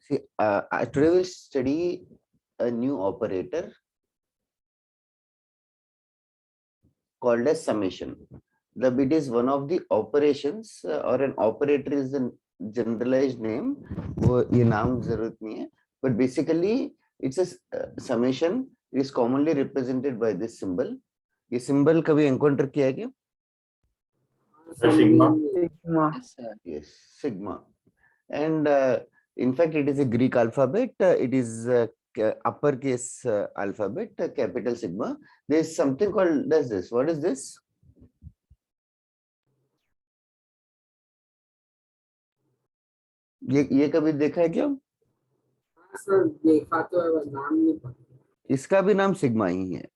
See, today we'll study a new operator called as summation. The bit is one of the operations or an operator is a generalized name. वो ये नाम जरूरत नहीं है. But basically it's a summation. It is commonly represented by this symbol. ये symbol कभी encounter किया है क्या? Sigma. Yes, sigma. And in fact, it is a Greek alphabet. It is uppercase alphabet, capital sigma. There is something called as this. What is this? ये कभी देखा है क्या? सर देखा तो है, नाम नहीं पता. इसका भी नाम सिग्मा ही है.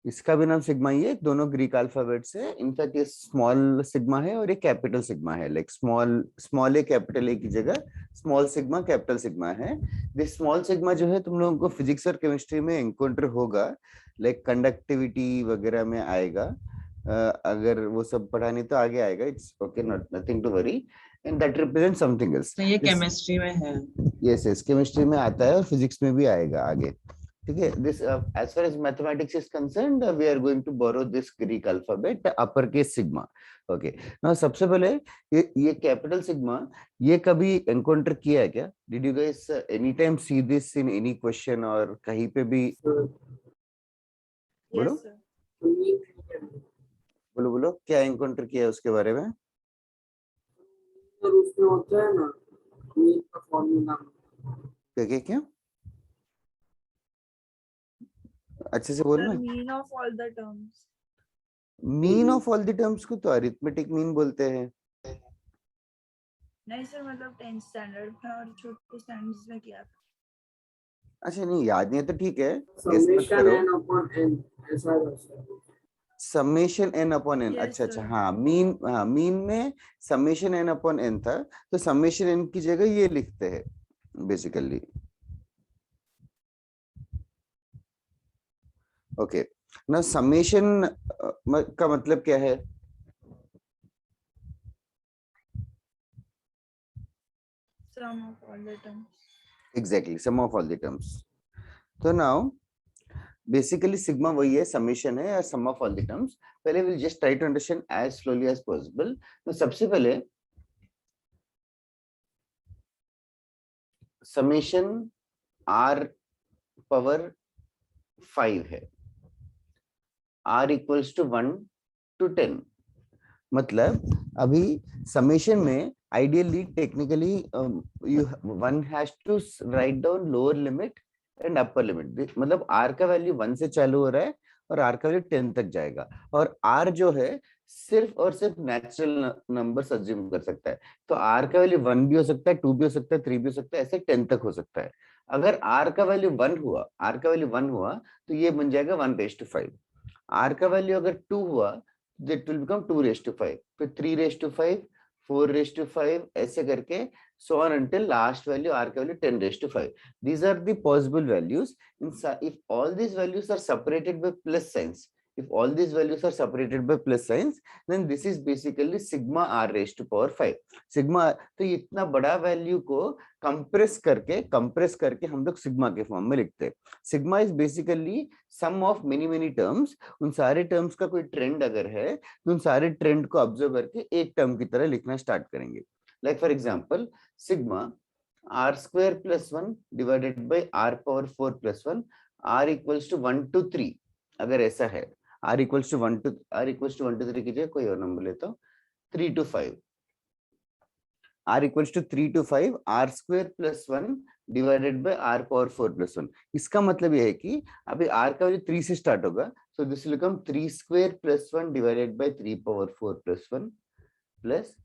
इसका भी नाम सिग्मा ही है. दोनों ग्रीक अल्फाबेट से. इनफैक्ट ये स्मॉल सिग्मा है और ये कैपिटल सिग्मा है. Like small A capital A की जगह स्मॉल सिग्मा कैपिटल सिग्मा है. दिस स्मॉल सिग्मा जो है तुम लोगों को फिजिक्स और केमिस्ट्री में एनकाउंटर होगा. लाइक कंडक्टिविटी वगैरह में आएगा. अगर वो सब पढ़ा नहीं तो आगे आएगा. It's okay, nothing to worry. And that represent something else. तो ये केमिस्ट्री में है. यस यस, केमिस्ट्री में आता है और फिजिक्स में भी आएगा आगे. ठीक है. This as far as mathematics is concerned, we are going to borrow this Greek alphabet, uppercase sigma. Okay. Now सबसे पहले ये कैपिटल सिग्मा ये कभी एनकाउंटर किया है क्या? Did you guys any time see this in any question और कहीं पे भी? बोलो बोलो बोलो, क्या एनकाउंटर किया है उसके बारे में? सर उसमें होता है ना मीन का फॉर्मूला. क्या क्या? अच्छे से बोलना. Mean of all the terms. Mean of all the terms को तो अरिथमेटिक मीन बोलते हैं. नहीं सर, मतलब 10th स्टैंडर्ड में और छोटे स्टैंडर्ड्स में किया था. अच्छा नहीं याद नहीं है तो ठीक है. समेशन n upon n ऐसा है. Summation n upon n. Yes, अच्छा अच्छा, sir. हाँ मीन में समेशन एन अपॉन एन था. तो समेशन एन की जगह ये लिखते हैं बेसिकली. ओके. ना समेशन का मतलब क्या है? Sum of all the terms. Exactly, sum of all the terms. तो नाउ बेसिकली सिग्मा वही है, समेशन है, sum of all the terms. पहले will just try to understand as slowly as possible. तो सबसे पहले समेशन r पावर 5 है. r equals to 1 to 10. मतलब अभी समेशन में ideally technically one has to write down lower limit and upper limit. मतलब r का वैल्यू 1 से चालू हो रहा है और r का वैल्यू 10 तक जाएगा. और r जो है सिर्फ और सिर्फ नेचुरल नंबर अज्यूम कर सकता है. तो r का वैल्यू 1 भी हो सकता है, 2 भी हो सकता है, 3 भी हो सकता है, ऐसे 10 तक हो सकता है. अगर r का वैल्यू 1 हुआ, r का वैल्यू 1 हुआ तो ये बन जाएगा 1/5. r का वैल्यू अगर 2 हुआ that will become 2/5. फिर 3/5, 4/5 ऐसे करके so on until last value r का value 10/5. These are the possible values. If all these values are separated by plus signs, then this is basically sigma r raised to power 5. Sigma तो इतना बड़ा value को compress करके हम लोग sigma के form में लिखते हैं. Sigma is basically sum of many terms. उन सारे टर्म्स का कोई ट्रेंड अगर है तो उन सारे ट्रेंड को ऑब्जर्व करके एक टर्म की तरह लिखना स्टार्ट करेंगे. Like for example sigma r² + 1 divided by r power 4 + 1 r equals to 1 to 3. अगर ऐसा है r इक्वल्स टू 1 to 3 कीजिए, कोई और नंबर लेता हूं, 3 to 5. r equals to 3 to 5 r² + 1 divided by r power 4 + 1. इसका मतलब ये है कि अभी r का वैल्यू 3 से स्टार्ट होगा. So this will become 3² + 1 divided bye 3 power 4 + 1 plus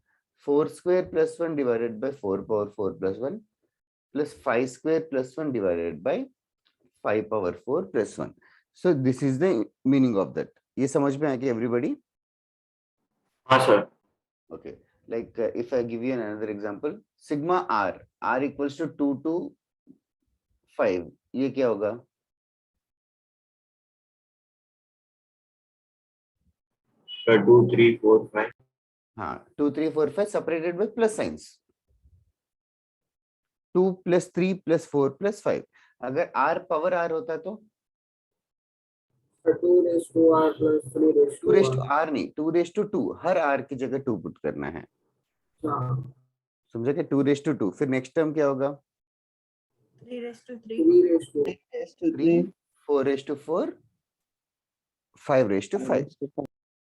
4² + 1 divided bye 4 power 4 + 1 plus 5² + 1 divided bye 5 power 4 + 1. So this is the meaning of that. ये समझ में आ गया एवरीबॉडी? हाँ sir. Okay, like if I give you another example, sigma r equals to 2 to 5. ये क्या होगा? 2 3 4 5. हाँ, 2 3 4 5 separated by plus signs. 2 + 3 + 4 + 5। अगर r पावर r होता तो 2 raised to r plus 3 raised 2 to raise to r। r नहीं, 2 raise to 2, her r की जगह 2 पुट करना है, हाँ, समझे क्या? 2 रेस टू 2, फिर नेक्स्ट टर्म क्या होगा? 3/3 3 raised to 3, 4 raise to 4, 5 raise to 5,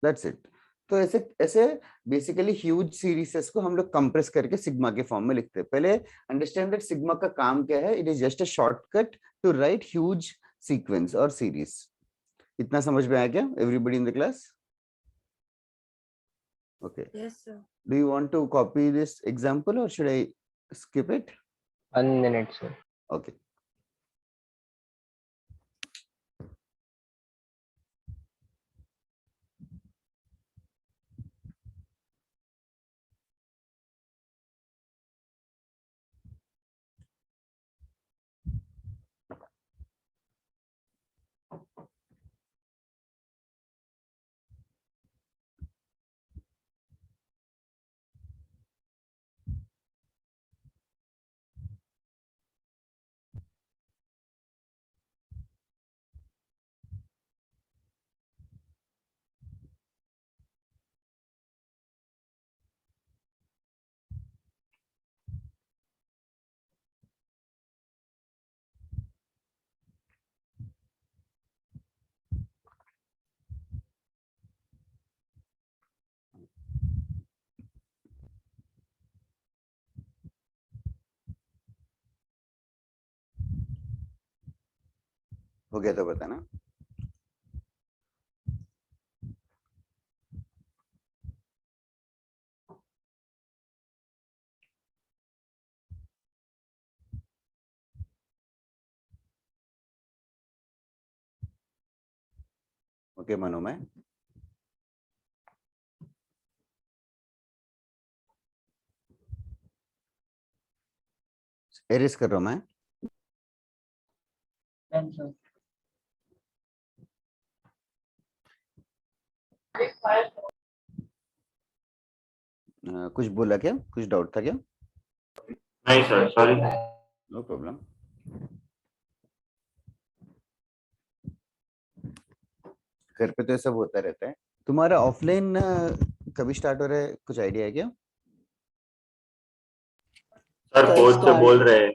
that's it. तो ऐसे ऐसे बेसिकली ह्यूज सीरीसेस को हम लोग कंप्रेस करके सिग्मा के फॉर्म में लिखते हैं। पहले अंडरस्टैंड दैट सिग्मा का काम क्या है, it is just a shortcut to write huge sequence और सीरीज। इतना समझ में आया क्या everybody in the class? Okay, Yes, sir. Do you want to copy this example और should I skip it? 1 minute, sir. Okay. हो गया तो बताना। ओके मनोमय, एरेस कर रहा हूं मैं। कुछ बोला क्या? कुछ डाउट था क्या? नहीं सर, सॉरी। No problem. घर पे तो ये सब होता रहता है। तुम्हारा ऑफलाइन कभी स्टार्ट हो रहा है, कुछ आइडिया है क्या? सर फोर्थ से बोल रहे हैं।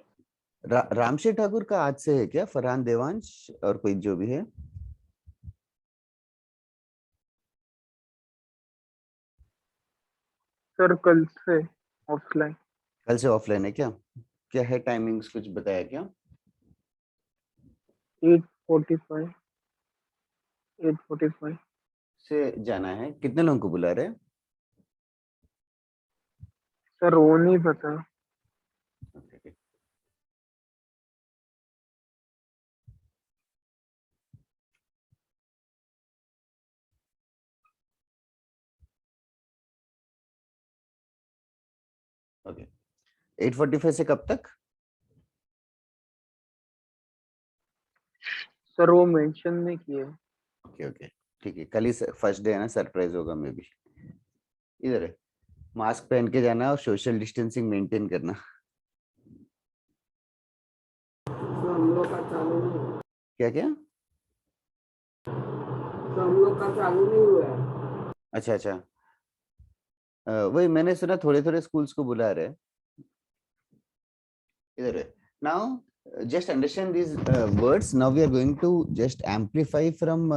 रामशेर ठाकुर का आज से है क्या? फरहान देवांश और कोई जो भी है। सर कल से ऑफलाइन। कल से ऑफलाइन है क्या? क्या है टाइमिंग्स, कुछ बताया क्या? 8:45 8:45 से जाना है। कितने लोगों को बुला रहे हैं? सर वो नहीं पता। Okay. ओके, 8:45 से कब तक? सर वो मेंशन नहीं किए। ओके ओके, ठीक है। कल ही फर्स्ट डे है ना, सरप्राइज होगा मे बी। इधर है, मास्क पहन के जाना और सोशल डिस्टेंसिंग मेंटेन करना। तो हम लोग का चालू नहीं हुआ। क्या क्या? तो हम लोग का चालू नहीं हुआ है। अच्छा अच्छा, वही मैंने सुना थोड़े थोड़े स्कूल्स को बुला रहे हैं। इधर है। Now just understand these words. Now we are going to just amplify from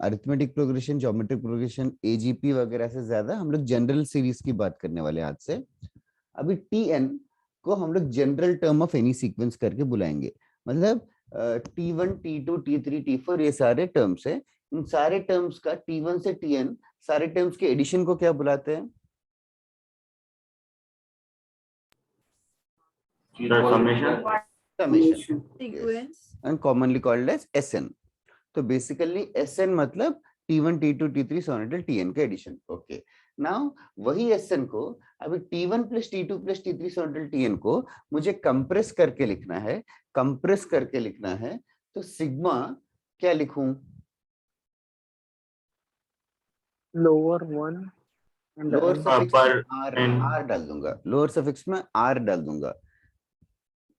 arithmetic progression, geometric progression, AGP वगैरह से ज्यादा हम लोग जनरल सीरीज की बात करने वाले आज से। अभी TN को हम लोग general term of any sequence करके बुलाएंगे। मतलब T1, T2, T3, T4 ये सारे टर्म्स है। इन सारे टर्म्स का T1 से TN सारे टर्म्स के एडिशन को क्या बुलाते हैं? Summation. Summation. Sequence. And commonly called as SN. तो बेसिकली SN मतलब T1, T2, T3 so on until TN का एडिशन। ओके, नाउ वही SN को अभी T1 plus T2 plus T3 so on until TN को मुझे कंप्रेस करके लिखना है। कंप्रेस करके लिखना है तो सिग्मा क्या लिखूं? लोअर 1 एंड लोअर सफिक्स में पर R डाल दूंगा। लोअर सफिक्स में R डाल दूंगा।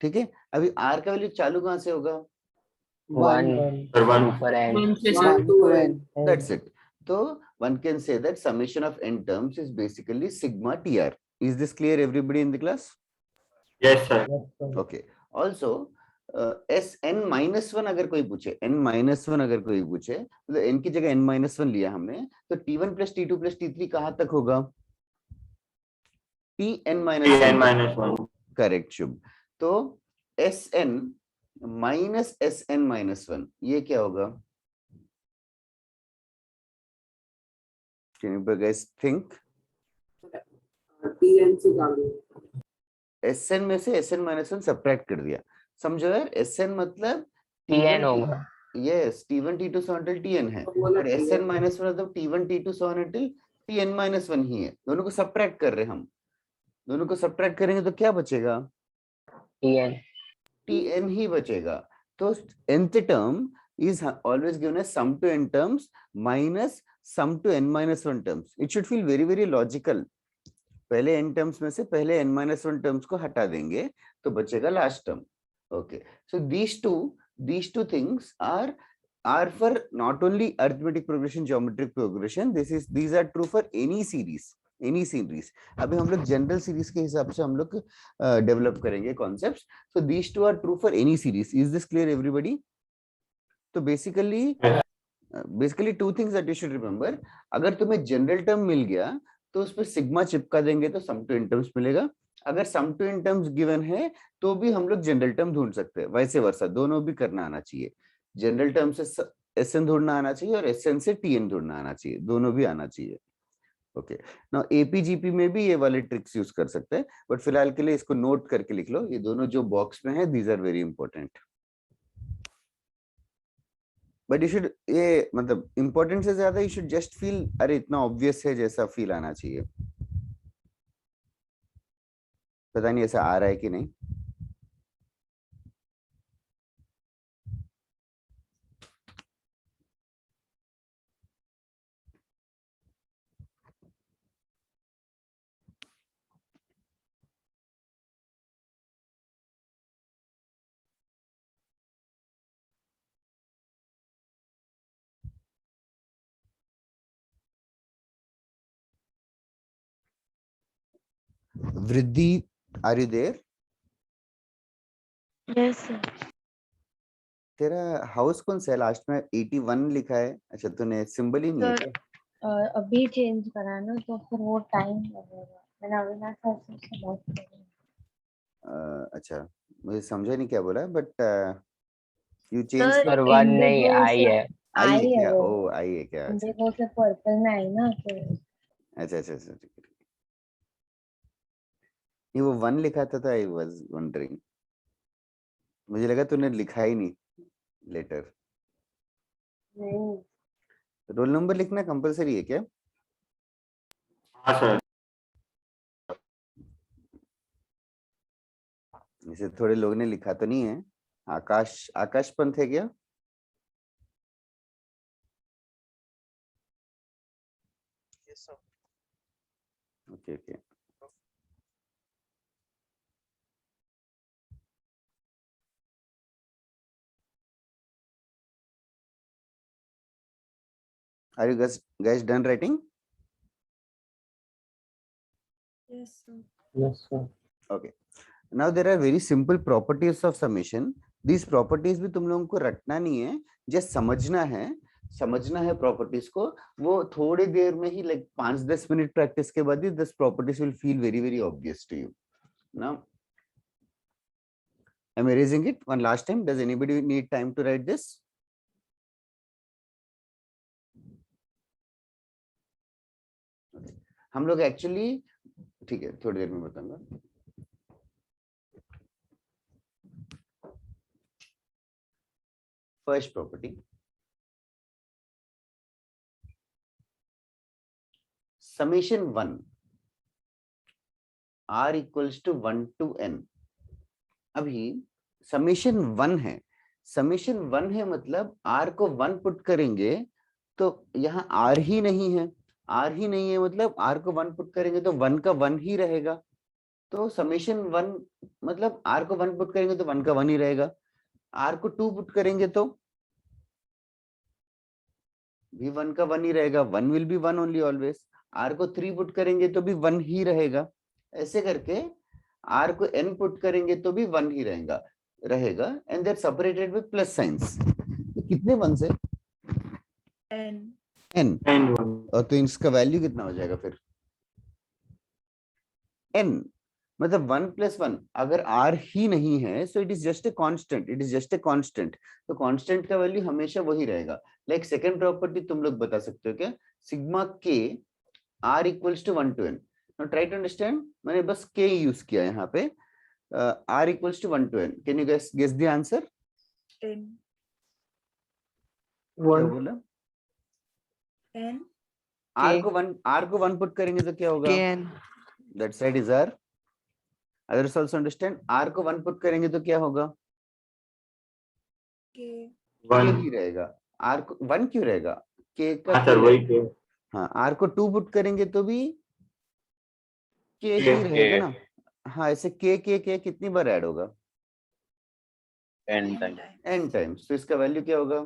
ठीक है, अभी आर का वैल्यू चालू कहाँ से होगा? 1 sir 1 for n. 1 1 to to n. n. That's it. So one can say that summation of n terms is basically sigma tr. Is this clear everybody in the class? yes sir Okay. Also n minus 1 अगर कोई पूछे, n minus 1 अगर कोई पूछे, तो n की जगह n minus 1 लिया हमने, तो t1 plus t2 plus t3 कहाँ तक होगा? tn minus n 1. minus 1 correct शुभ। तो sn माइनस sn minus 1 ये क्या होगा? Can you guys think? tn से चालू Sn में से Sn minus 1 सब्ट्रैक्ट कर दिया, समझो यार। Sn मतलब Tn होगा। Yes t1 t2 so until tn है, तो बोला और Sn minus 1 मतलब t1 t2 so until tn minus 1 ही है। दोनों को सब्ट्रैक्ट कर रहे हैं हम, दोनों को सब्ट्रैक्ट करेंगे तो क्या बचेगा? Tn. tn ही बचेगा। तो nth term is always given as sum to n terms minus sum to n minus 1 terms. It should feel very very logical. पहले n terms में से पहले n minus 1 terms को हटा देंगे तो बचेगा last term. Okay, so these two things are for not only arithmetic progression, geometric progression. These are true for any series. अभी हम लोग जनरल सीरीज के हिसाब से हम लोग डेवलप करेंगे concepts. So these two are true for any series. Is this clear everybody? तो basically two things that you should remember. अगर तुम्हें जनरल टर्म मिल गया तो उस पर सिग्मा चिपका देंगे तो सम टू इन टर्म्स मिलेगा. अगर सम टू इन टर्म्स गिवन है तो भी हम लोग जनरल टर्म ढूंढ सकते हैं. वैसे वर्षा दोनों भी करना आना चाहिए. जनरल टर्म से एसएन ढूंढना आना चाहिए और एसएन से टीएन ढूंढना आना चाहिए. दोनों भी आना चाहिए. ओके, नाउ एपीजीपी में भी ये वाले ट्रिक्स यूज कर सकते हैं, बट फिलहाल के लिए इसको नोट करके लिख लो. ये दोनों जो बॉक्स में है these are very important. But you should, ये मतलब इंपॉर्टेंट से ज्यादा यू शुड जस्ट फील अरे इतना ऑब्वियस है जैसा फील आना चाहिए. पता नहीं ऐसा आ रहा है कि नहीं. Vriddhi, are you there? Yes, sir. तेरा हाउस कौन सा है? लास्ट में 81 लिखा है. अच्छा, तूने सिंबल ही नहीं है सर, क्या? अभी चेंज करा ना तो फिर वो टाइम लगेगा. मैंने अविनाश सर से बात करी. अच्छा, मुझे समझा नहीं क्या बोला, बट यू चेंज. सर 1 नहीं I है. आई है आई है क्या? वो. ओ आई है क्या? अच्छा देखो से पर्पल में आई ना तो अच्छा अच्छा अच्छा, ठीक है. नहीं, वो 1 लिखा था तो आई वाज वंडरिंग. मुझे लगा तूने लिखा ही नहीं लेटर. नहीं. रोल नंबर लिखना कंपलसरी है क्या? हाँ सर इसे थोड़े लोगों ने लिखा तो नहीं है. आकाश पंथ है क्या? Okay okay. Are you guys done writing? yes sir. Yes sir. Okay. Now there are very simple properties of summation. These properties भी तुम लोगों को रटना नहीं है, just समझना है प्रॉपर्टीज को. वो थोड़ी देर में ही, like 5-10 मिनट प्रैक्टिस के बाद ही this properties will feel very very obvious to you. Now I'm erasing it one last time. Does anybody need time to write this? हम लोग एक्चुअली, ठीक है, थोड़ी देर में बताऊंगा. First property, summation 1 r equals to 1 to n. अभी summation 1 है. समेशन 1 है मतलब r को 1 पुट करेंगे तो यहाँ r ही नहीं है. r ही नहीं है मतलब r को 1 पुट करेंगे तो 1 का 1 ही रहेगा. तो समेशन 1 मतलब r को 1 पुट करेंगे तो 1 का 1 ही रहेगा, r को 2 पुट करेंगे तो भी 1 का 1 ही रहेगा, 1 will be 1 only always, r को 3 पुट करेंगे तो भी 1 ही रहेगा, ऐसे करके r को n पुट करेंगे तो भी 1 ही रहेगा and that separated with plus science. कितने 1 से n n, and 1. और तो इसका वैल्यू कितना हो जाएगा फिर n, मतलब 1 + 1 अगर r ही नहीं है so it is just a constant, it is just a constant, तो कांस्टेंट का वैल्यू हमेशा वही रहेगा। लाइक सेकंड प्रॉपर्टी तुम लोग बता सकते हो क्या, sigma k r equals to 1 to n। Now try to understand, मैंने बस k यूज किया यहाँ पे, r equals to 1 to n, can you guess the answer? 10 क्या 1 बोला? n r को 1 पुट करेंगे तो क्या होगा? kn that side is r, others also understand, r को 1 पुट करेंगे तो क्या होगा? k k 1. ही रहेगा, r को 1 क्यों रहेगा? k का हाँ सर k वही रहेगा। के हाँ, r को 2 पुट करेंगे तो भी k K, ही रहेगा ना। हाँ, ऐसे k कितनी बार ऐड होगा? n n time times n times, तो इसका वैल्यू क्या होगा?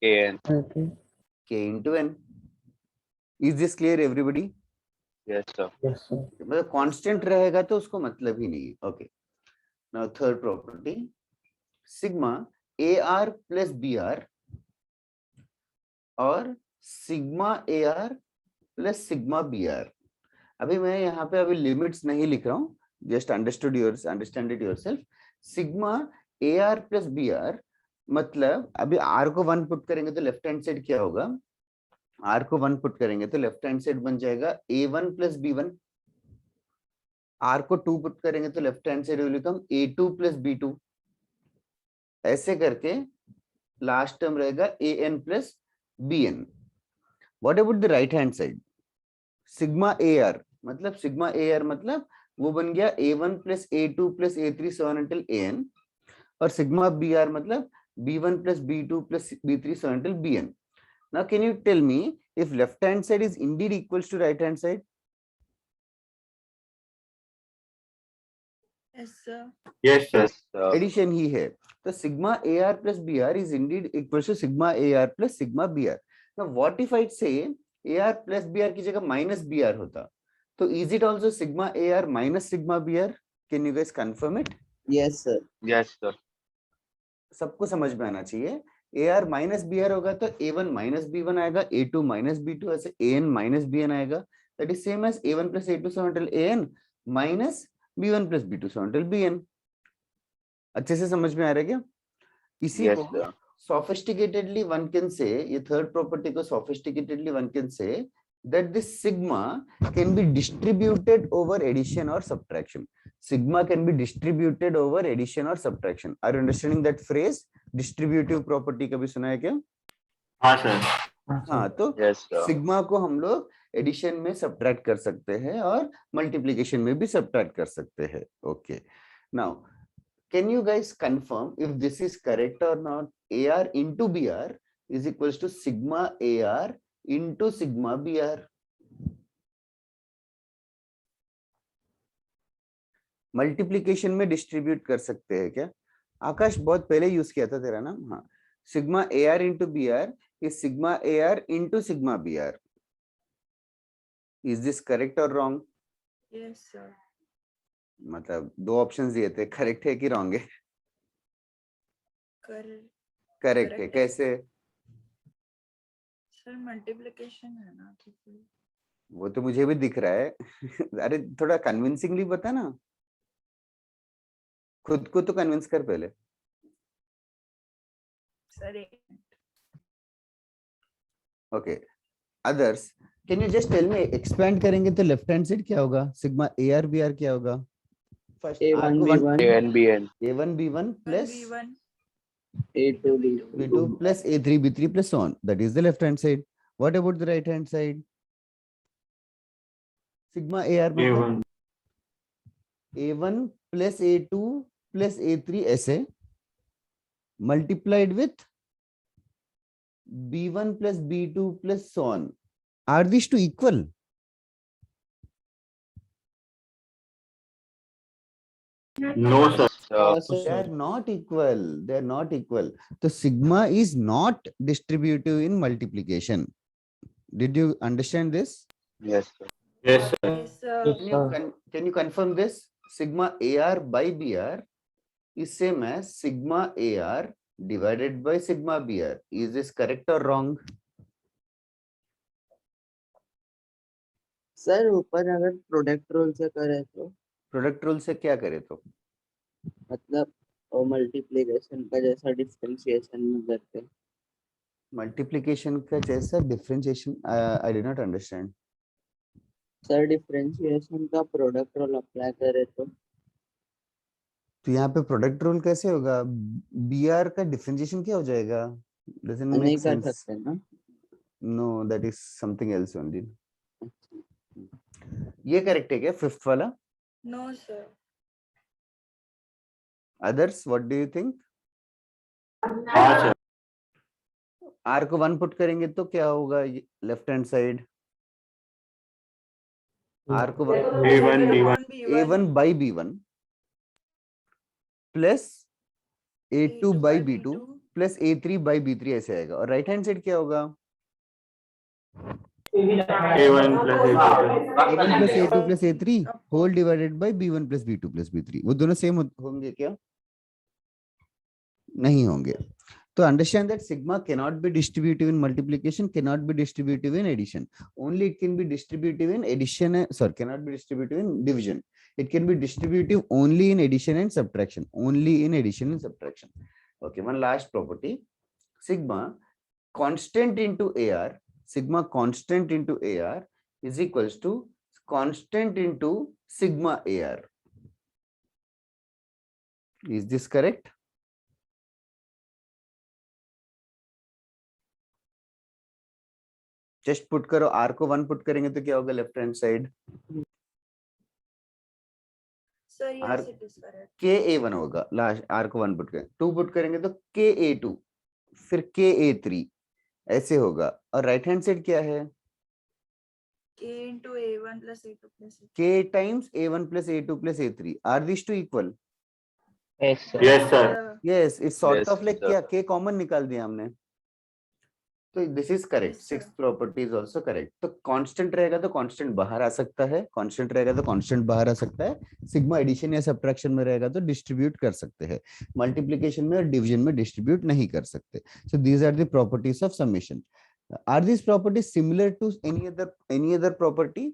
kn. k into n। Is this clear everybody? Yes sir. yes sir मतलब कांस्टेंट रहेगा तो उसको मतलब ही नहीं है। Okay, now third property, sigma ar plus br और sigma ar plus sigma br। अभी मैं यहाँ पे अभी लिमिट्स नहीं लिख रहा हूँ, just understand it yourself. Sigma ar plus br मतलब अभी r को 1 पुट करेंगे तो लेफ्ट हैंड साइड क्या होगा? r को 1 पुट करेंगे तो लेफ्ट हैंड साइड बन जाएगा a1 प्लस b1, r को 2 पुट करेंगे तो left hand side will become a2 plus b2, ऐसे करके लास्ट टर्म रहेगा an plus bn। What about the right hand side? Sigma ar मतलब वो बन गया a1 plus a2 plus a3 so on until an, और सिग्मा br मतलब b1 plus b2 plus b3 so on until bn। Now can you tell me if left hand side is indeed equals to right hand side? yes sir yes sir. Yes sir. Addition ही है, तो sigma ar plus br is indeed equals to sigma ar plus sigma br। Now what if I say ar plus br की जगह minus br होता, तो is it also sigma ar minus sigma br? Can you guys confirm it? yes sir Yes sir. सबको समझ में आना चाहिए, ar minus br होगा तो a1 माइनस b1 आएगा, a2 माइनस b2, ऐसे an माइनस bn आएगा, that is same as a1 plus a2 so until an minus b1 plus b2 so until bn। अच्छे से समझ में आ रहा है क्या? इसी Yes को sir. sophisticatedly one can say, ये थर्ड प्रॉपर्टी को sophisticatedly one can say that this sigma can be distributed over addition or subtraction। sigma can be distributed over addition or subtraction। Are you understanding that phrase? distributive property कभी सुना है क्या? हाँ sir. हाँ, तो Yes sir. Sigma को हम लोग एडिशन में सब्ट्रैक्ट कर सकते हैं और मल्टीप्लिकेशन में भी सब्ट्रैक्ट कर सकते हैं। Okay, now can you guys confirm if this is correct or not? ar into br is equals to sigma ar into sigma br। Multiplication में डिस्ट्रीब्यूट कर सकते हैं क्या? आकाश बहुत पहले यूज किया था तेरा नाम। हाँ, sigma ar into br is sigma ar into sigma br। is this correct or wrong? yes sir मतलब दो ऑप्शंस दिए थे, करेक्ट है कि रॉन्ग है? correct करेक्ट है, Correct है। कैसे? सर मल्टीप्लिकेशन है ना तो फिर वो तो मुझे भी दिख रहा है अरे थोड़ा कन्विंसिंगली बता ना, खुद को तो कन्विंस कर पहले। सर एक okay, others can you just tell me, expand करेंगे तो लेफ्ट हैंड साइड क्या होगा? सिग्मा ar br क्या होगा? फर्स्ट A1 r को B1 AN BN. a1 b1 plus b1 A2 B2 b2 plus a3 b3 plus so on, that is the left hand side। what about the right hand side? sigma ar मतलब A1 a1 plus a2 plus a3 ऐसे multiplied with b1 plus b2 plus so on। Are these two equal? No, sir. So, They are not equal. They are not equal. So sigma is not distributive in multiplication. Did you understand this? yes, sir. Yes, sir. Yes, sir. Can you confirm this? Sigma AR by BR is same as sigma AR divided by sigma BR. Is this correct or wrong? Sir ऊपर अगर product rule से करे तो product rule से क्या करे तो मतलब मल्टीप्लिकेशन का जैसा डिफरेंशिएशन में करते मल्टीप्लिकेशन का जैसा differentiation I did not understand sir differentiation का प्रोडक्ट रूल अप्लाई करे तो यहाँ पे प्रोडक्ट रूल कैसे होगा BR का डिफरेंशिएशन क्या हो जाएगा डजंट नहीं मेक कर सेंस सकते ना know that is something else only ये करेक्ट है क्या फिफ्थ वाला No, sir. Others what do you think हाँ, sir. R को 1 पुट करेंगे तो क्या होगा लेफ्ट हैंड साइड R को A1, B1. A1 by B1 plus A2 by B2 plus A3 by B3 ऐसे आएगा और राइट हैंड साइड क्या होगा A1 plus A2. A1 plus A2 plus A3 whole divided by B1 plus B2 plus B3 वो दोनों same होंगे क्या नहीं होंगे तो understand that sigma cannot be distributive in multiplication, cannot be distributive in addition. Only it can be distributive in addition. Sorry, cannot be distributive in division. It can be distributive only in addition and subtraction. Only in addition and subtraction. Okay, one last property. Sigma constant into AR. Sigma constant into AR is equals to constant into sigma AR. Is this correct? Just put करो R को 1 put करेंगे तो क्या होगा left hand side Sir, yes, it is correct. KA1 होगा last R को 1 put करें 2 put करेंगे तो KA2 फिर KA3 ऐसे होगा और राइट हैंड साइड क्या है K into A1 plus A2 plus A3. K times A1 plus A2 plus A3 are these two equal Yes, sir. Yes, sir. yes it's sort Yes, of like sir. क्या K common निकाल दिया हमने तो this is correct Yes, sir. Sixth property is also correct तो constant रहेगा तो constant बाहर आ सकता है कांस्टेंट रहेगा तो कांस्टेंट बाहर आ सकता है सिग्मा एडिशन या सब्ट्रैक्शन में रहेगा तो डिस्ट्रीब्यूट कर सकते हैं मल्टीप्लिकेशन में और डिवीजन में डिस्ट्रीब्यूट नहीं कर सकते so these are the properties of summation are this properties similar to any other property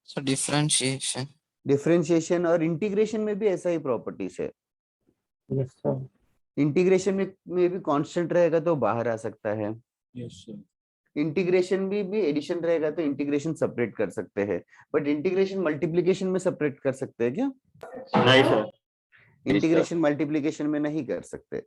so differentiation differentiation और इंटीग्रेशन में भी ऐसा ही प्रॉपर्टीज है Yes, sir. इंटीग्रेशन में भी कांस्टेंट रहेगा तो बाहर आ सकता है Yes, sir. इंटीग्रेशन भी एडिशन रहेगा तो इंटीग्रेशन सेपरेट कर सकते हैं बट इंटीग्रेशन मल्टीप्लिकेशन में सेपरेट कर सकते हैं क्या नहीं, sir. इंटीग्रेशन मल्टीप्लिकेशन में नहीं कर सकते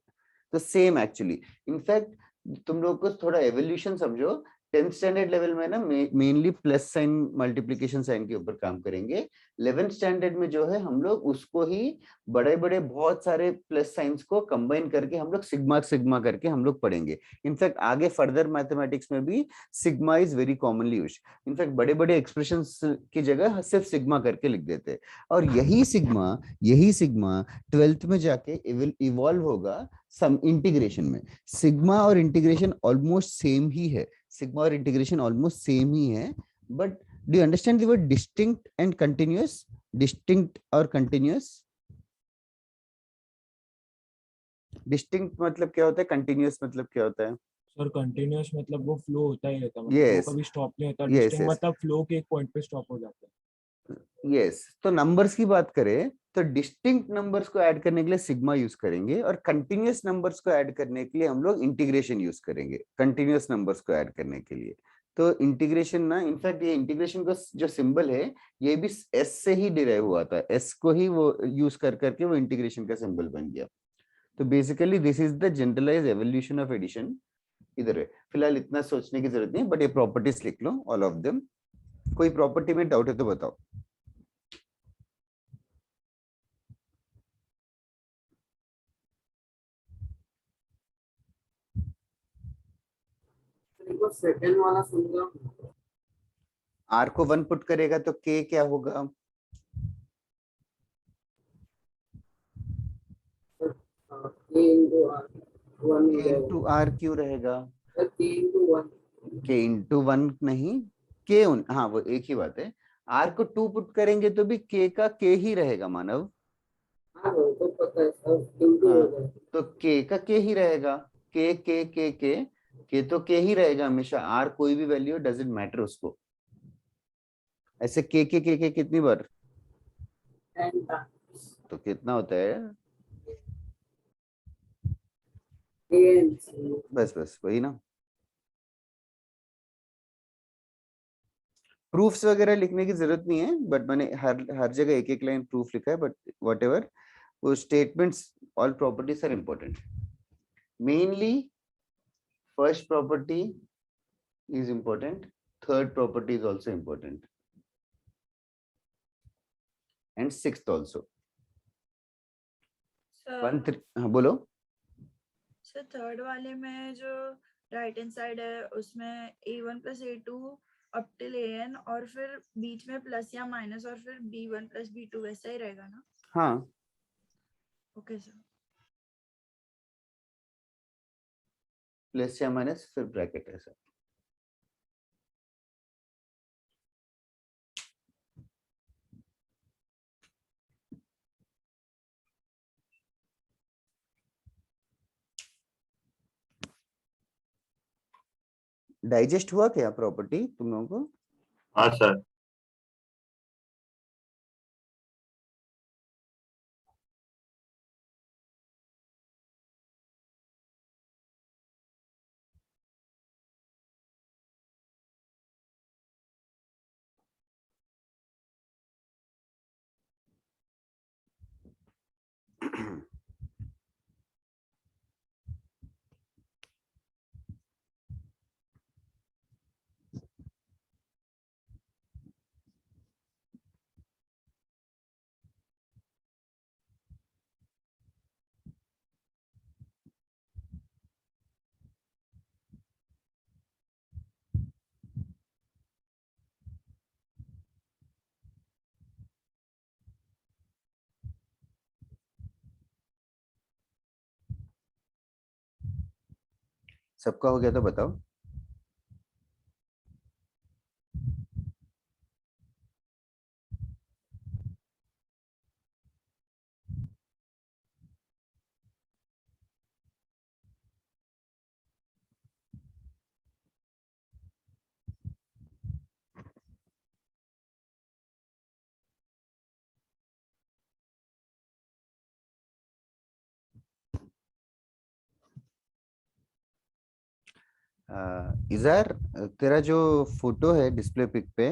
तो सेम एक्चुअली इनफैक्ट तुम लोग को थोड़ा एवोल्यूशन समझो 10th स्टैंडर्ड लेवल में ना mainly plus sign multiplication sign के ऊपर काम करेंगे 11th स्टैंडर्ड में जो है हम लोग उसको ही बड़े बड़े बहुत सारे प्लस साइंस को कंबाइन करके हम लोग सिग्मा सिग्मा करके हम लोग पढ़ेंगे इनफैक्ट आगे फर्दर मैथमेटिक्स में भी sigma is very commonly used in fact बड़े बड़े एक्सप्रेशंस की जगह सिर्फ सिग्मा करके लिख देते हैं और यही सिग्मा 12th में जाके इवॉल्व होगा सम इंटीग्रेशन में सिग्मा और इंटीग्रेशन ऑलमोस्ट सेम ही है सिग्मा और इंटीग्रेशन ऑलमोस्ट सेम ही है but do you understand the word distinct and continuous distinct और कंटिन्यूअस डिस्टिंक्ट मतलब क्या होता है कंटिन्यूअस मतलब क्या होता है सर कंटिन्यूअस मतलब वो फ्लो होता ही रहता है मतलब Yes. वो कभी स्टॉप नहीं होता Yes, डिस्टिंक्ट yes. मतलब फ्लो के एक पॉइंट पे स्टॉप हो जाता है यस तो नंबर्स की बात करें तो डिस्टिंक्ट नंबर्स को ऐड करने के लिए सिग्मा यूज करेंगे और कंटिन्यूअस नंबर्स को ऐड करने के लिए हम लोग इंटीग्रेशन यूज करेंगे कंटिन्यूअस नंबर्स को ऐड करने के लिए तो इंटीग्रेशन ना इनफैक्ट ये इंटीग्रेशन का जो सिंबल है ये भी एस से ही डिराइव हुआ था एस को ही वो यूज कर करके वो इंटीग्रेशन का सिंबल बन गया तो basically this is the generalize evolution of addition इधर है फिलहाल इतना सोचने की जरूरत नहीं बट ये प्रॉपर्टीज लिख लो ऑल ऑफ देम कोई प्रॉपर्टी में डाउट है तो बताओ सेकंड वाला समझो R को 1 पुट करेगा तो K क्या होगा K into R 1 हो K जाएगा into R क्यों रहेगा? Sir K into 1 K into 1 नहीं, K हाँ वो एक ही बात है। R को 2 पुट करेंगे तो भी K का K ही रहेगा मानव। हाँ वो तो पता है सर into हो हाँ जाएगा तो K का K ही रहेगा। K K K K K तो K ही रहेगा हमेशा। R कोई भी वैल्यू डजंट मैटर उसको। ऐसे K K K K कितनी बार? 10 times तो कितना होता है? ANC बस बस वही ना। प्रूफ्स वगैरह लिखने की जरूरत नहीं है, बट मैंने हर जगह एक एक लाइन प्रूफ लिखा है, बट व्हाटएवर वो statements, all properties are important. Mainly first property is important, third property is also important, and sixth also. हाँ बोलो। सर थर्ड वाले में जो राइट हैंड साइड है उसमें A1 plus A2 up till AN और फिर बीच में प्लस या माइनस और फिर B1 plus B2 वैसा ही रहेगा ना? हाँ ओके सर। प्लस या माइनस फिर ब्रैकेट है सर। डाइजेस्ट हुआ क्या प्रॉपर्टी तुम लोगों को? हाँ सर। सबका हो गया तो बताओ। इज़ार, तेरा जो फोटो है डिस्प्ले पिक पे,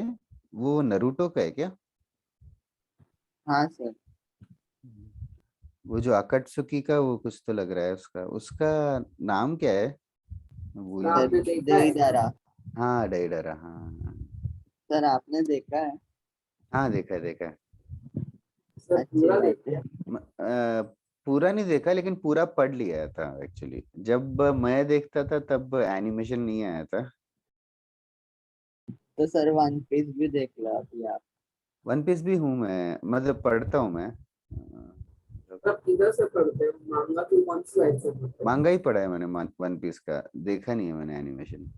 वो नरूटो का है क्या? हाँ सर। वो जो आकात्सुकी का वो कुछ तो लग रहा है, उसका उसका नाम क्या है? मैं भूल सर गया। आपने देखा है देईदारा। हाँ डाइडरा, हाँ सर आपने देखा है? हाँ देखा है देखा है। सर अच्छी पूरा बात देखते है। हैं पूरा नहीं देखा लेकिन पूरा पढ़ लिया था एक्चुअली। जब मैं देखता था तब एनिमेशन नहीं आया था। तो सर वन पीस भी देख लो अभी आप। वन पीस भी हूँ मैं, मतलब पढ़ता हूँ मैं। सर किधर से पढ़ते हैं मांगा की कौन सी साइड से पढ़ते हैं मांगा ही पढ़ा है मैंने वन पीस का, देखा नहीं है मैंने एनिमेशन।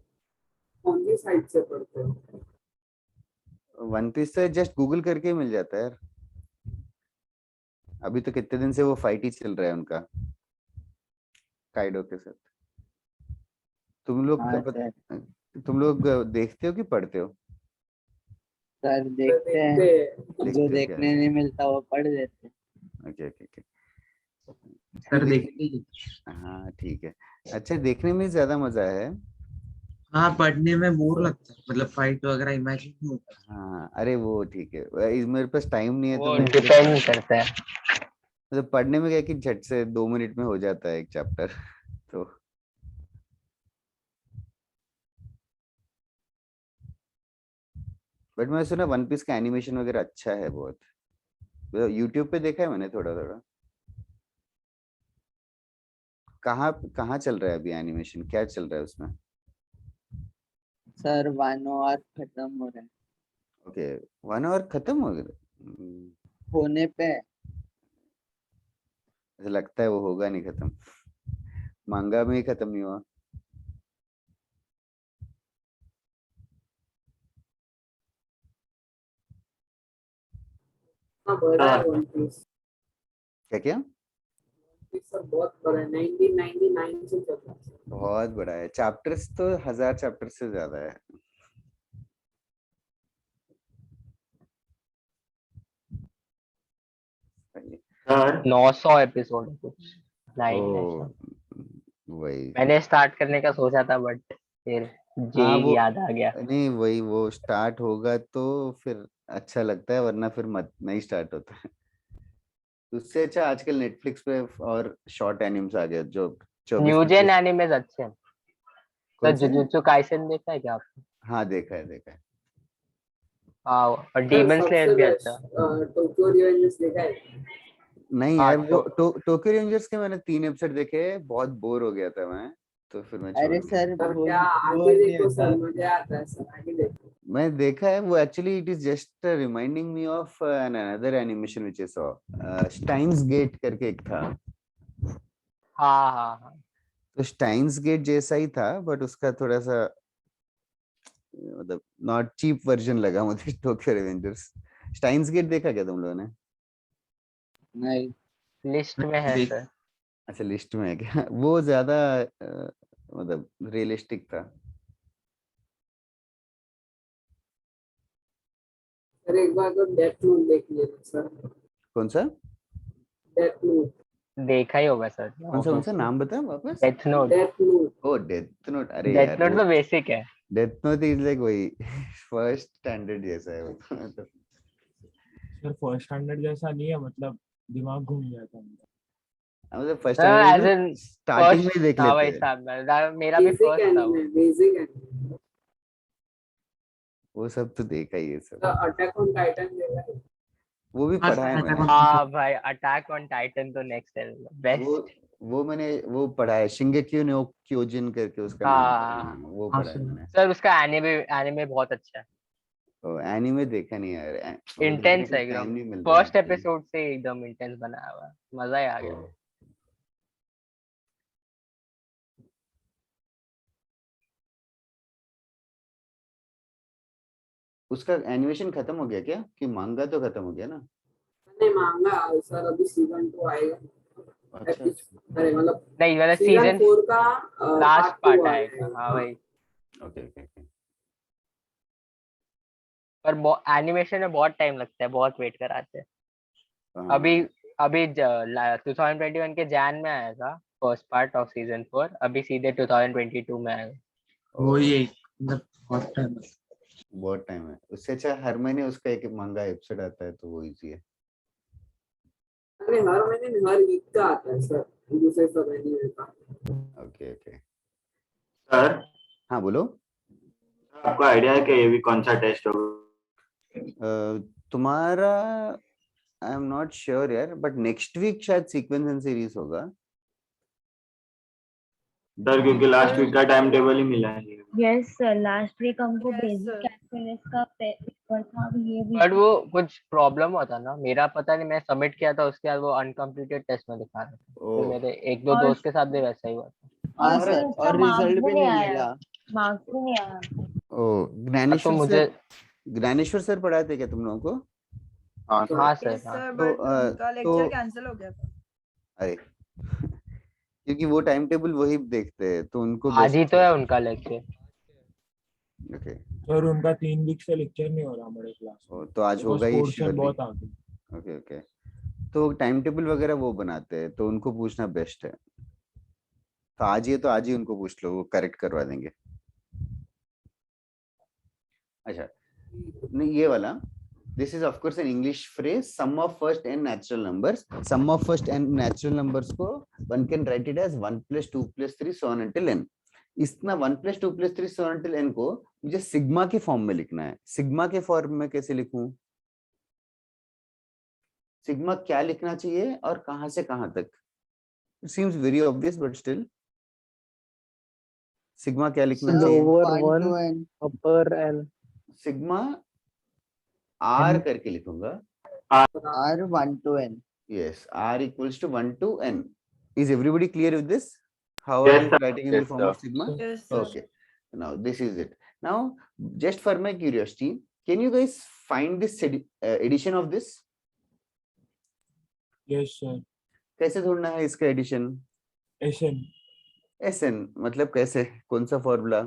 कौन सी साइड से पढ़ते हैं वन पीस तो जस्ट गूगल करके ही मिल जाता है यार। अभी तो कितने दिन से वो फाइट ही चल रहा है उनका, काइडो के साथ। तुम लोग हाँ सर। तुम लोग देखते हो कि पढ़ते हो? सर सर देखते देखते हैं, हैं जो देखते हो क्या? देखने नहीं मिलता वो पढ़ लेते हैं। Okay okay okay. सर देख, देखिए। हाँ ठीक है। अच्छा, देखने में ज्यादा मजा है। हाँ पढ़ने में बोर लगता है, मतलब फाइट वगैरह इमेजिन नहीं होता। हाँ अरे वो ठीक है, मेरे पास टाइम नहीं है तो वो मैं डिपेंड करता है। मतलब पढ़ने में क्या है कि झट से 2 मिनट में हो जाता है एक चैप्टर तो। बट मैं सुना वन पीस का एनिमेशन वगैरह अच्छा है बहुत। यूट्यूब पे देखा है मैंने थोड़ा थोड़ा। कहाँ कहाँ चल रहा है अभी एनिमेशन, क्या चल रहा है उसमें? सर 1 आवर खत्म हो रहा है। ओके, 1 आवर खत्म हो गया। होने पे। ऐसा लगता है वो होगा नहीं खत्म। मांगा में ही खत्म नहीं हुआ। हाँ बड़ा है वन पीस। क्या क्या? सर बहुत बड़ा है, 1999 से चल रहा है। बहुत बड़ा है, चैप्टर्स तो 1000 चैप्टर से ज्यादा है। सर 900 एपिसोड कुछ ओ, 900। वही। मैंने स्टार्ट करने का सोचा था बट फिर जे हाँ वो याद आ गया। नहीं, वही वो स्टार्ट होगा तो फिर अच्छा लगता है, वरना फिर मत नहीं स्टार्ट होता है। उससे अच्छा आजकल नेटफ्लिक्स पे और शॉर्ट एनिम्स आ गए जो 24 न्यू जेन 25। एनिमेज अच्छे हैं। तो कौन से? जुजुत्सु काइसेन देखा है क्या आपने? हाँ देखा है, देखा है। हाँ और सर डीमन सबसे स्लेयर भी बेस्ट अच्छा। टोक्यो रिवेंजर्स देखा है? नहीं हाँ यार, जो टोक्यो रेंजर्स के मैंने 3 एपिसोड देखे, बहुत बोर हो गया था मैं, तो फिर मैं छोड़ अरे दिया। सर सर बोल क्या बोल आगे नहीं देखो होता। सर, मजा आता है सर, आगे देखो। मैं देखा है वो, actually it is just reminding me of an another animation which I saw, Steins Gate करके एक था। हाँ हाँ हाँ। तो स्टाइन्स गेट जैसा ही था, बट उसका थोड़ा सा मतलब नॉट चीप वर्जन लगा मुझे टोक्यो रिवेंजर्स। स्टाइन्स गेट देखा क्या तुम लोगों ने? नहीं लिस्ट में है देख- सर। अच्छा, लिस्ट में है क्या? वो ज्यादा मतलब रियलिस्टिक था। सर एक बार तो डेथ नोट देख लेना सर। कौन सा? Death Note. देखा ही होगा सर। कौन सा नाम बता वापस? Death Note. Death Note. Oh Death Note, अरे डेथ यार नोट वो तो बेसिक है। डेथ नोट इज लाइक वही फर्स्ट स्टैंडर्ड जैसा है वो तो। सर फर्स्ट स्टैंडर्ड जैसा नहीं है, मतलब दिमाग घूम जाता है मेरा। मतलब first as standard in starting first. में देख हाँ लेते वही हैं, साहब मेरा भी बेसिक फर्स्ट था वो। Anime, basic anime. वो सब तो देखा ही है सब। अटैक ऑन टाइटन देखा है? वो भी हाँ पढ़ा है सर मैंने। हाँ भाई अटैक ऑन टाइटन तो नेक्स्ट लेवल वो बेस्ट। वो मैंने वो पढ़ा है, शिंगेक्यू नो क्योजिन करके उसका नाम था। हाँ, हाँ वो हाँ पढ़ा है सर। मैंने। सर उसका एनिमे एनिमे बहुत अच्छा है। एनीमे देखा नहीं यार, वो देखने इंटेंस का है टाइम एकदम। नहीं मिलता है फर्स्ट actually। एपिसोड से एकदम इंटेंस बनाया हुआ है, मजा ही आ गया। ओ, उसका एनिमेशन खत्म हो गया क्या? कि मांगा तो खत्म हो गया ना? नहीं मांगा सर, अभी सीजन 2 आएगा। अच्छा अच्छा। अरे मतलब नहीं मतलब सीजन सीजन 4 का लास्ट पार्ट 2 पार्ट आएगा। आएगा। हाँ हाँ। भाई। Okay okay okay. पर एनिमेशन में बहुत टाइम लगता है, बहुत वेट कराते हैं। अभी हाँ अभी 2021 के जैन में आया था फर्स्ट पार्ट ऑफ सीजन 4, अभी सीधे 2022 में आएगा। वो ये मतलब बहुत टाइम बहुत टाइम है, उससे अच्छा हर महीने उसका एक मांगा एपिसोड आता है तो वो इजी है। अरे हर महीने नहीं, हर वीक का आता है सर, दूसरे सब एनिमे का। Okay okay. सर हाँ बोलो। आपको आइडिया है कि ये भी कौन सा टेस्ट होगा? तुम्हारा आई एम नॉट श्योर यार, बट नेक्स्ट वीक शायद सीक्वेंस एंड सीरीज होगा। सर क्योंकि लास्ट वीक का टाइम टेबल ही मिला है। यस सर, लास्ट वीक हमको Yes, बेसिक sir. कैलकुलस का पेपर था, अब ये बट वीक वो कुछ प्रॉब्लम हुआ था ना, मेरा पता नहीं, मैं सबमिट किया था उसके बाद वो अनकम्प्लीटेड टेस्ट में दिखा रहा था। ओ तो मेरे एक दो और दोस्त के साथ भी वैसा ही हुआ था। और हाँ फिर सर, उसका और मार्क्स रिजल्ट भी भी नहीं नहीं आया, मिला। मार्क्स भी नहीं आया। ओ अब तो ज्ञानेश्वर सर पढ़ाते क्या तुम लोगों को? हाँ सर। Yes, हाँ sir, तो but उनका तो लेक्चर कैंसिल हो गया था। अरे क्योंकि वो टाइम टेबल वही देखते हैं तो उनको आज ही बेस्ट तो है। है उनका लेक्चर। ओके। सर उनका 3 वीक से लेक्चर नहीं हो रहा हमारे क्लास में, तो आज बिकॉज होगा ही पोर्शन श्योरली। बहुत आ गई। Okay okay. तो टाइम टेबल वगैरह वो बनाते हैं तो उनको पूछना बेस्ट है। तो आज ही उनको पूछ लो, वो करेक्ट करवा देंगे। अच्छा, नहीं ये वाला, this is of course an English phrase, sum of first n natural numbers. Sum of first n natural numbers को one can write it as 1 + 2 + 3 so on until n. इतना 1 + 2 + 3 so on until n को मुझे sigma के form में लिखना है। Sigma के form में कैसे लिखूं? सिग्मा क्या लिखना चाहिए और कहां से कहां तक? It seems very obvious but still sigma क्या लिखना चाहिए? लोअर 1 अपर एन। सिग्मा r करके लिखूंगा। R 1 to N। Yes, r equals to 1 to n. Is everybody clear with this? How are Yes, you sir. writing in the Yes, form sir. of sigma? Yes, sir. Okay. Now this is it. Now, just for my curiosity, can you guys find this addition of this? Yes, sir. कैसे ढूंढना है इसका addition? SN. SN मतलब कैसे? कौन सा formula?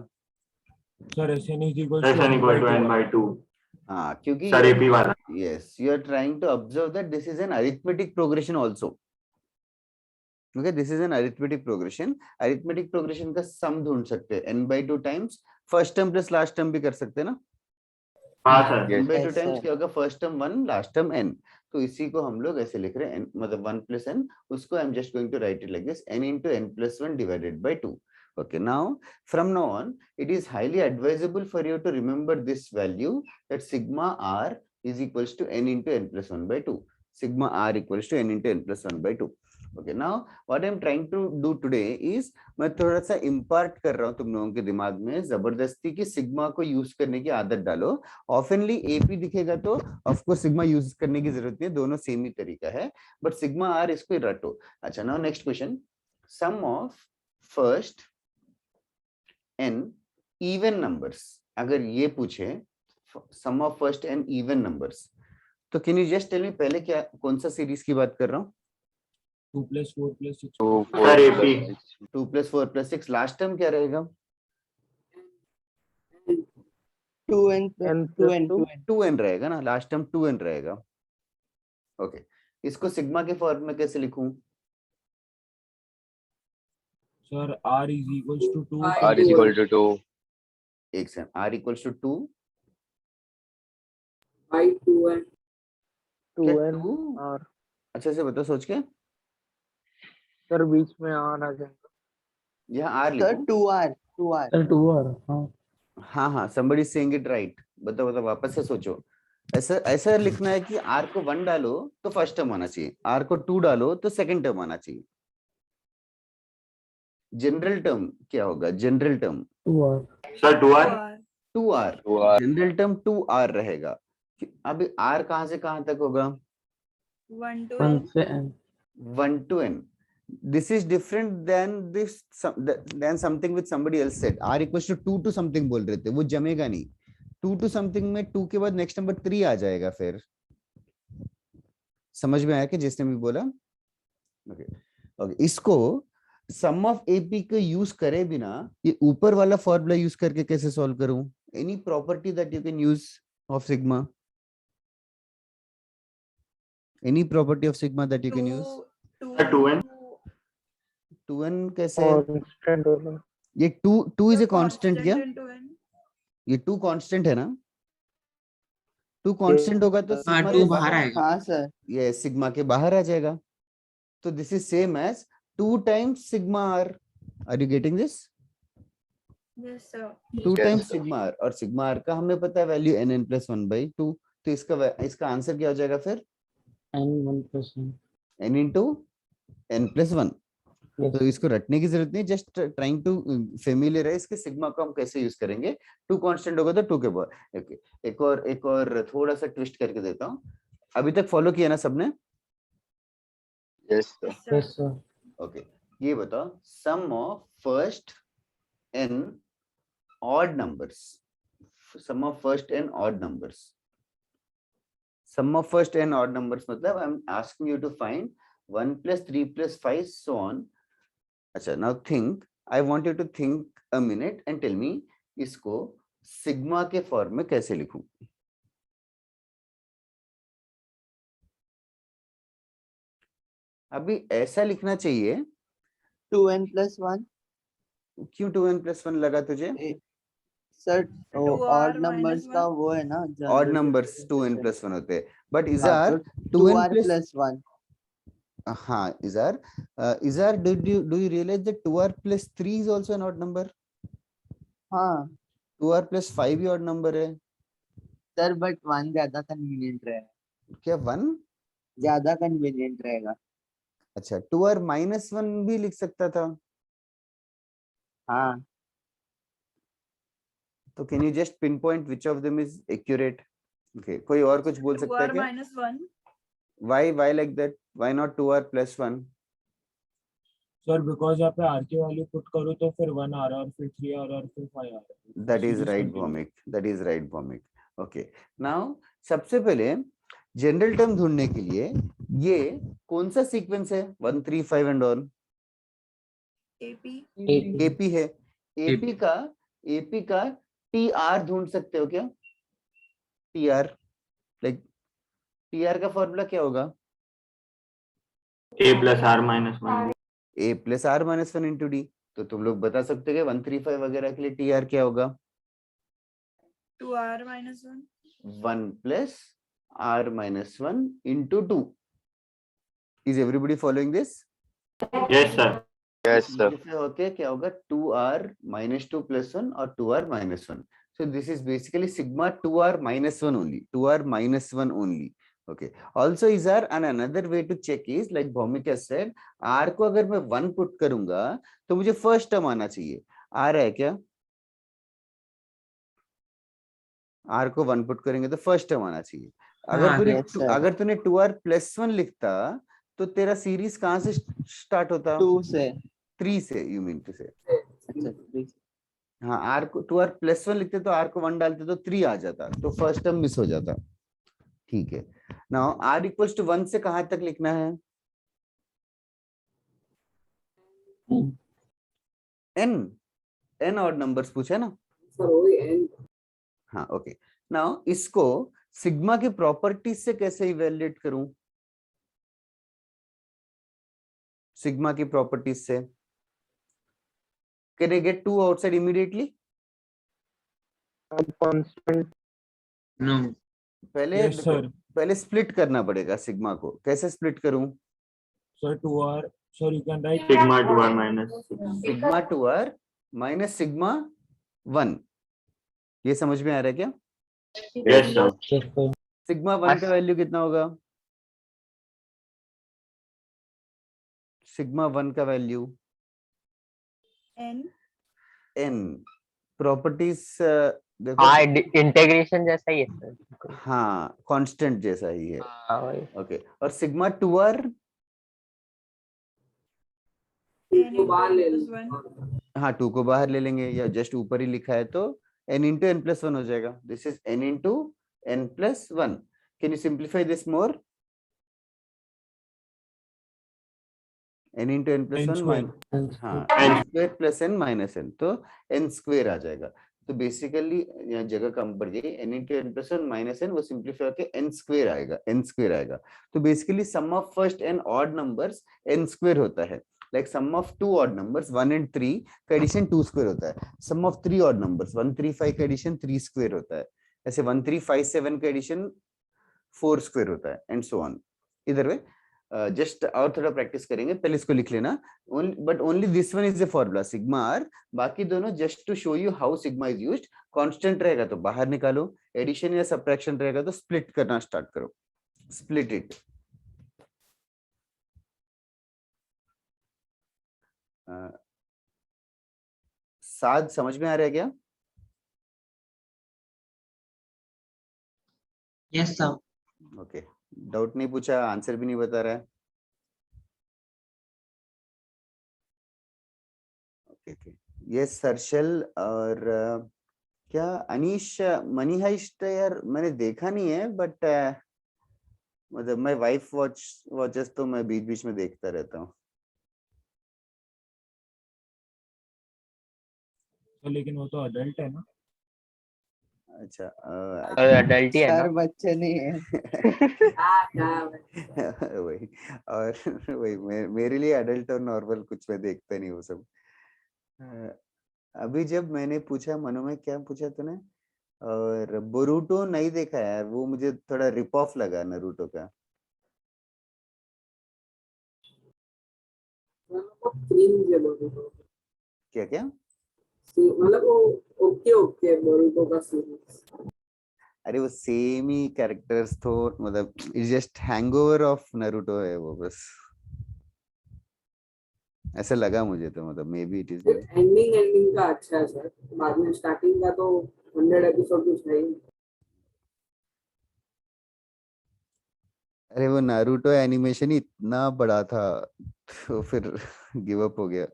Sir, SN is equals Yes, to n equal to n n by 2. हाँ, क्योंकि Sir, AP वाला. yes, you are trying to observe that this is an arithmetic progression also. Okay, this is an arithmetic progression. Arithmetic progression का sum ढूंढ सकते हैं n by 2 times first term plus last term भी कर सकते हैं ना? हाँ sir. n by 2 Yes, times sir. क्या होगा? First term 1 last term n. तो इसी को हम लोग ऐसे लिख रहे हैं, मतलब 1 plus n, उसको I am just going to write it like this, n into n plus 1 divided by 2. Okay, now from now on it is highly advisable for you to remember this value, that sigma r is equals to n into n plus 1 by 2. Sigma r equals to n into n plus 1 by 2. Okay, now what I am trying to do today is मैं थोड़ा सा impart कर रहा हूँ तुम लोगों के दिमाग में जबरदस्ती की सिग्मा को यूज करने की आदत डालो. ऑफनली एपी दिखेगा तो ऑफ कोर्स सिग्मा यूज करने की जरूरत नहीं है, दोनों सेम ही तरीका है, बट सिग्मा आर इसको रटो. अच्छा, now next question, sum of first n even numbers. अगर ये पूछे sum of first n even numbers, तो can you just tell me पहले क्या कौन सा सीरीज की बात कर रहा हूँ? 2 plus 4 plus 6. 2, 4, Sir, AP. 2 plus 4 plus 6. Last term क्या रहेगा? 2n plus 2n 2n रहेगा ना, लास्ट टर्म 2n रहेगा. ओके, इसको सिग्मा के फॉर्म में कैसे लिखूं? Sir, R is equals to 2. R is equal to 2. एक second, r equals to 2 by 2n. क्या 2? अच्छे से बताओ सोच के. सर बीच में आर आ जाएगा. यहाँ r sir, लिखो. 2r. Sir 2r. हाँ. हाँ हाँ, somebody is saying it right. बताओ बताओ, वापस से सोचो. ऐसा ऐसा लिखना है कि r को 1 डालो तो फर्स्ट टर्म आना चाहिए, r को 2 डालो तो सेकंड टर्म आना चाहिए. जनरल टर्म क्या होगा? General term 2r. Sir, 2r. 2r. 2r. General term 2r रहेगा. अभी r कहाँ से कहाँ तक होगा? 1 to 1 n. से n. 1 to n. This is different than this than something which somebody else said. r equals to 2 to something बोल रहे थे, वो जमेगा नहीं. 2 to something में 2 के बाद नेक्स्ट नंबर 3 आ जाएगा. फिर समझ में आया कि जिसने भी बोला? ओके ओके, इसको सम ऑफ एपी को यूज करे बिना ये ऊपर वाला फॉर्मूला यूज करके कैसे सॉल्व करूं? Any property that you can use of sigma? Any property of sigma that you can use? 2n. 2n कैसे? कांस्टेंट होगा. ये 2 इज ए कांस्टेंट क्या? into n. ये 2 कांस्टेंट है ना? 2 कांस्टेंट होगा तो हाँ, सिग्मा 2 के बाहर आएगा. हाँ सर. ये सिग्मा के बाहर आ जाएगा. तो this is same as 2 times sigma r. Are you getting this? Yes, sir. 2 times sigma r, और सिग्मा आर का हमें पता है वैल्यू n plus 1 by 2. तो इसका आंसर क्या हो जाएगा फिर? n 1 plus 1. n into n plus 1. Yes. तो इसको रटने की जरूरत नहीं, जस्ट ट्राइंग टू फेमिलियराइज के सिग्मा को हम कैसे यूज करेंगे. 2 कांस्टेंट होगा तो 2 के बाद. ओके, एक और थोड़ा सा ट्विस्ट करके देता हूँ. अभी तक फॉलो किया ना सबने? Yes, sir. Yes, sir. Yes sir. Okay, ये बताओ sum of first n odd numbers. Sum of first n odd numbers. Sum of first n odd numbers मतलब I'm asking you to find 1 plus 3 plus 5 so on. अच्छा, now think. I want you to think a minute and tell me इसको sigma के form में कैसे लिखूं? अभी ऐसा लिखना चाहिए. 2n plus 1. क्यों 2n plus 1 लगा तुझे? Sir 2r odd minus numbers का 1. वो है ना. ऑड नंबर्स 2n plus 1 होते हैं, बट हाँ, इजार तो 2n 2r plus 1. हाँ Izar, do you realize that 2r plus 3 is also an odd number? हाँ 2r plus 5 भी odd number है. सर, बट 1 ज्यादा कन्वीनियंट रहेगा. क्या 1? ज्यादा कन्वीनियंट रहेगा. अच्छा, 2r minus 1 भी लिख सकता था. हाँ तो can you just pinpoint which of them is accurate? Okay, कोई और कुछ बोल सकता है 2r क्या? minus 1. Why like that? Why not 2r plus 1? Sir because यहाँ पे आर की वैल्यू पुट करूँ तो फिर 1 आ रहा है और फिर 3 आ रहा है और फिर 5 आ रहा है। That is Series right continue। Bhowmik, that is right Bhowmik. Okay, now सबसे पहले जनरल टर्म ढूंढने के लिए ये कौन सा सीक्वेंस है 1 3 5 एंड ऑल? AP एपी है। एपी का टी आर ढूंढ सकते हो क्या? T R, like T R का फॉर्मूला क्या होगा? A plus R minus 1. A plus R minus 1 into D. तो तुम लोग बता सकते हो कि 1 3 5 वगैरह के लिए टी आर क्या होगा? 2R minus 1 1 plus R minus 1 into 2। Is everybody following this? Yes, sir. Yes, sir. होके क्या होगा? 2r minus 2 plus 1 और 2r minus 1. So this is basically sigma 2r minus 1 only. 2r minus 1 only. Okay. Also is there another way to check is like Bhaumik has said, r को अगर मैं 1 put करूंगा तो मुझे first term आना चाहिए। आ रहा है क्या? r को 1 पुट करेंगे तो फर्स्ट टर्म आना चाहिए। अगर तूने 2r plus 1 लिखता तो तेरा सीरीज कहां से स्टार्ट होता? 2 से 3 से, यू मीन टू से। अच्छा 3 हाँ, आर को 2r plus 1 लिखते तो आर को 1 डालते तो 3 आ जाता, तो फर्स्ट टर्म मिस हो जाता। ठीक है, नाउ r इक्वल्स टू 1 से कहां तक लिखना है? n ऑड नंबर्स पूछा ना? सर वही एंड हाँ, ओके। नाउ इसको सिग्मा की प्रॉपर्टीज से कैसे इवैल्यूएट करूं? सिग्मा की प्रॉपर्टीज से can I get 2 outside immediately? No पहले Yes, sir. पहले स्प्लिट करना पड़ेगा सिग्मा को। कैसे स्प्लिट करूं? Sir 2R, sir you can write Sigma 2R minus 6. Sigma 2r minus sigma 1। ये समझ में आ रहा है क्या? Yes, sir. सिग्मा 1 का वैल्यू कितना होगा? सिग्मा 1 का वैल्यू N n। प्रॉपर्टीज देखो। हाँ इंटीग्रेशन जैसा ही है सर। हाँ, कांस्टेंट जैसा ही है। हाँ वही। ओके, और सिग्मा 2r? N को बाहर ले plus 1 हाँ, 2 को बाहर ले लेंगे या जस्ट ऊपर ही लिखा है तो n इंटू n प्लस 1 हो जाएगा। This is n into n plus 1। Can you simplify this more? n into n plus n 1 square। हाँ, n square plus n minus n, तो n स्क्वायर आ जाएगा। तो बेसिकली यहाँ जगह कम पड़ जाएगी। n into n plus 1 minus n वो सिंप्लीफाई होके n स्क्वायर आएगा, n स्क्वायर आएगा। तो basically sum of first n odd numbers n square होता है। Like sum of 2 odd numbers 1 and 3 का एडिशन 2 स्क्वायर होता है। सम ऑफ 3 ऑड नंबर्स 1 3 5 का एडिशन 3 स्क्वायर होता है। ऐसे 1 3 5 7 का एडिशन 4 स्क्वायर होता है एंड सो ऑन। इधर वे जस्ट और थोड़ा प्रैक्टिस करेंगे, पहले इसको लिख लेना। But only this one is the formula sigma r. बाकी दोनों just to show you how sigma is used. Constant रहेगा तो बाहर निकालो, एडिशन या सब्ट्रैक्शन रहेगा तो स्प्लिट करना स्टार्ट करो। Split it. साद समझ में आ रहा है क्या? यस सर ओके, डाउट नहीं पूछा, आंसर भी नहीं बता रहा है। Okay okay, yes Harshal. और क्या अनीश मनी हाइस्ट यार मैंने देखा नहीं है, बट मतलब माय वाइफ वॉचेस तो मैं बीच बीच में देखता रहता हूँ। तो लेकिन वो तो अडल्ट है ना। अच्छा, अडल्ट ही है सर ना। बच्चे नहीं है। वही, और वही मेरे लिए अडल्ट और नॉर्मल कुछ मैं देखता नहीं वो सब। अभी जब मैंने पूछा मनो में, क्या पूछा तूने? और बोरूटो नहीं देखा यार, वो मुझे थोड़ा रिप ऑफ लगा नारुतो का। क्या क्या? मतलब वो ओके ओके बोरुतो का सीरीज। अरे वो सेम ही कैरेक्टर्स तो मतलब it's just hangover of Naruto है वो, बस ऐसा लगा मुझे तो। मतलब may be it is. Ending का अच्छा है सर, बाद में स्टार्टिंग का तो 100 एपिसोड कुछ है ही। अरे वो नारुतो एनिमेशन ही इतना बड़ा था तो फिर गिव अप हो गया।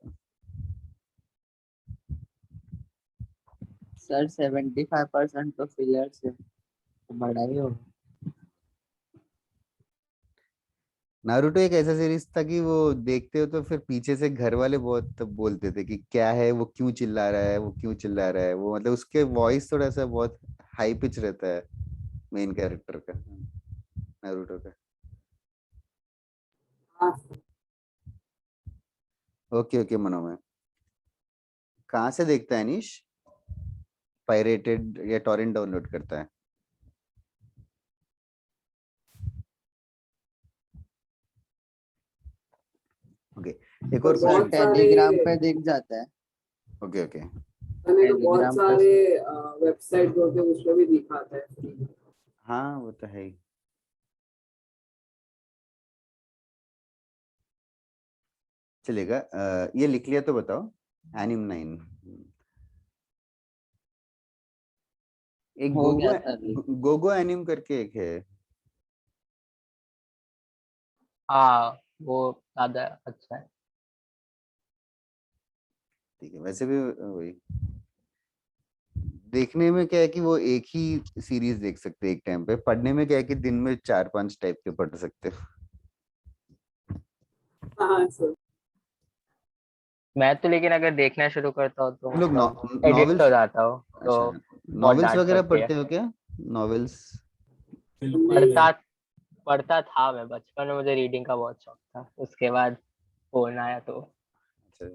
सर 75% तो फिलर्स है, तो बड़ा ही होगा। नारुतो एक ऐसा सीरीज था कि वो देखते हो तो फिर पीछे से घर वाले बहुत तब बोलते थे कि क्या है वो, क्यों चिल्ला रहा है, वो क्यों चिल्ला रहा है, वो मतलब उसके वॉइस थोड़ा सा बहुत हाई पिच रहता है मेन कैरेक्टर का, नारुतो का। हाँ ओके ओके मनोमय, कहाँ से देखता है अनीश? पायरेटेड या टॉरेंट डाउनलोड करता है? ओके, एक और और सर बहुत क्वेश्चन। सारे टेलीग्राम पे दिख जाता है। ओके ओके, मैंने तो बहुत टेलीग्राम पे सारे वेबसाइट होते हैं उसमें भी दिखाता है फ्री में। हाँ वो तो है ही। चलेगा, ये लिख लिया तो बताओ। एनिम 9, एक हो गोगो, गया सर। गोगो एनिम करके एक है। हाँ वो ज्यादा अच्छा है। ठीक है, वैसे भी वही देखने में क्या है कि वो एक ही सीरीज देख सकते हैं एक टाइम पे, पढ़ने में क्या है कि दिन में 4-5 टाइप के पढ़ सकते हो। हाँ सर। मैं तो लेकिन अगर देखना शुरू करता हूँ तो तुम लोग मतलब एडिक्ट हो नॉवेल्स, जाता हूँ, तो अच्छा बहुत नॉवेल्स डांट वगैरह पड़ती है। पढ़ते हो क्या? नॉवेल्स? बिल्कुल नहीं नहीं। पढ़ता पढ़ता था मैं बचपन में, मुझे रीडिंग का बहुत शौक था, उसके बाद फोन आया तो। अच्छा,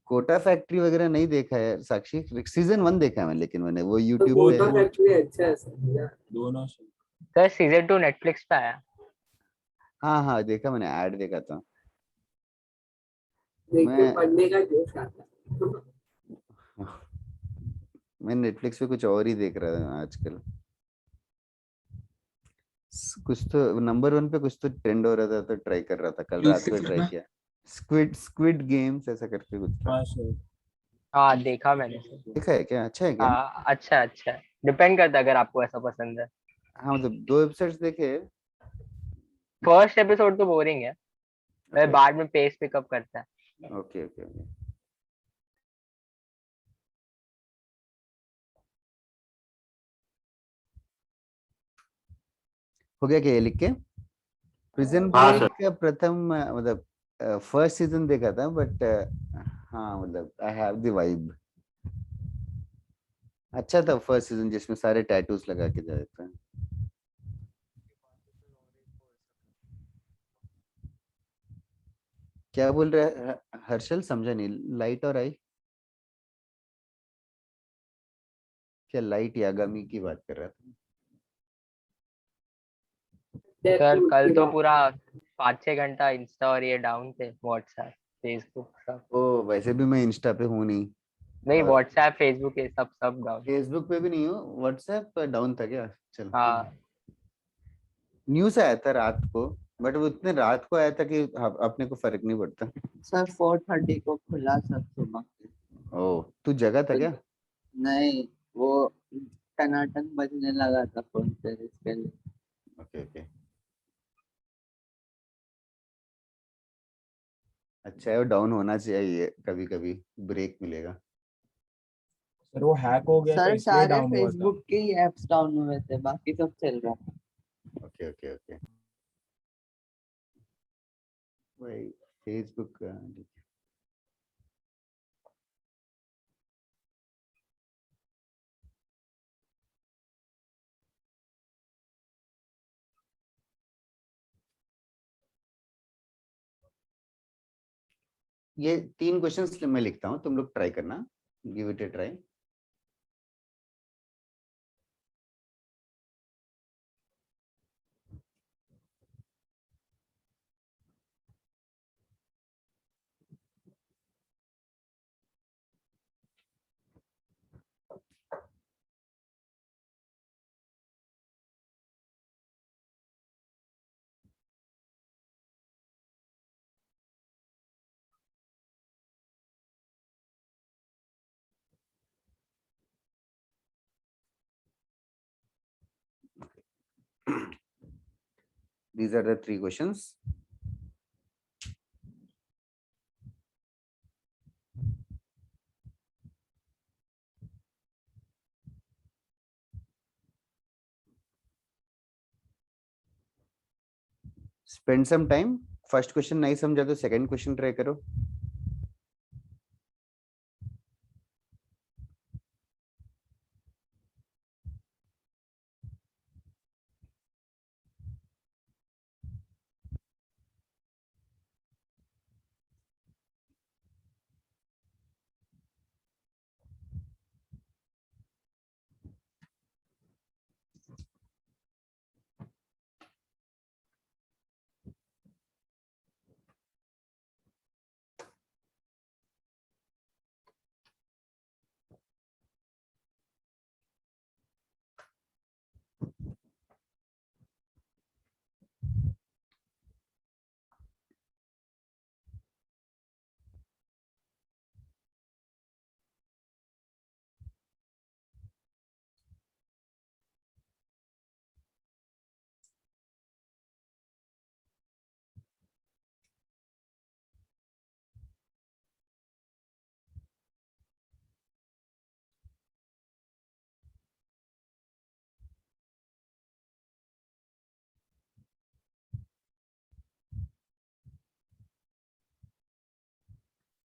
कोटा फैक्ट्री वगैरह नहीं देखा है साक्षी? सीजन 1 देखा है मैं, लेकिन मैंने वो तो यूट्यूब पे वो कोटा है। वो फैक्ट्री अच्छा है सर यार। दोनों सर सीजन 2 नेटफ्लिक्स पे आया। हाँ हाँ देखा, मैंने ऐड देखा था। देख के मैं पढ़ने का जोश आता है। मैं नेटफ्लिक्स पे कुछ और ही देख रहा हूँ आजकल। कुछ तो नंबर 1 पे कुछ तो ट्रेंड हो रहा था तो ट्राई कर रहा था, कल रात को ट्राई किया। स्क्विड स्क्विड गेम्स ऐसा करके कुछ था। हाँ सर। हाँ देखा मैंने सर। देखा है क्या? अच्छा है क्या? हाँ अच्छा अच्छा है, डिपेंड करता है अगर आपको ऐसा पसंद है। हाँ मतलब 2 एपिसोड्स देखे। फर्स्ट एपिसोड तो बोरिंग है, फिर ओके बाद में पेस पिकअप करता है। Okay okay okay. हो गया क्या ये लिख के? प्रिजन हाँ ब्रेक सर। का प्रथम मतलब फर्स्ट सीजन देखा था, बट हाँ मतलब आई हैव द वाइब। अच्छा था फर्स्ट सीजन, जिसमें सारे टैटूज लगा के जाते हैं। क्या बोल रहे हैं हर्षल? समझा नहीं, लाइट और आई? क्या लाइट यागामी की बात कर रहा था? सर डेडपूल कल के तो बाद पूरा 5-6 घंटा इंस्टा और ये डाउन थे, व्हाट्सएप फेसबुक सब। ओ वैसे भी मैं इंस्टा पे हूँ नहीं, नहीं और व्हाट्सएप फेसबुक ये सब सब डाउन। फेसबुक पे भी नहीं हूँ, व्हाट्सएप पर डाउन था क्या? चल हाँ न्यूज़ आया था रात को, बट वो इतने रात को आया था कि अपने को फर्क नहीं पड़ता। सर 4:30 को खुला सर सुबह। ओ तू जगा था क्या? नहीं, वो टनाटन बजने लगा था फोन पे इसके लिए। ओके ओके, अच्छा है, वो डाउन होना चाहिए, कभी कभी ब्रेक मिलेगा। सर वो हैक हो गया था सर इसलिए सारे डाउन हुआ था। फेसबुक के ही एप्स डाउन हुए थे, बाकी सब चल रहा था। ओके ओके ओके, वही फेसबुक का। ये 3 क्वेश्चंस मैं लिखता हूँ, तुम लोग ट्राई करना, give it a try. These are the 3 questions. Spend some time, first question नहीं समझा तो सेकंड क्वेश्चन ट्राई करो।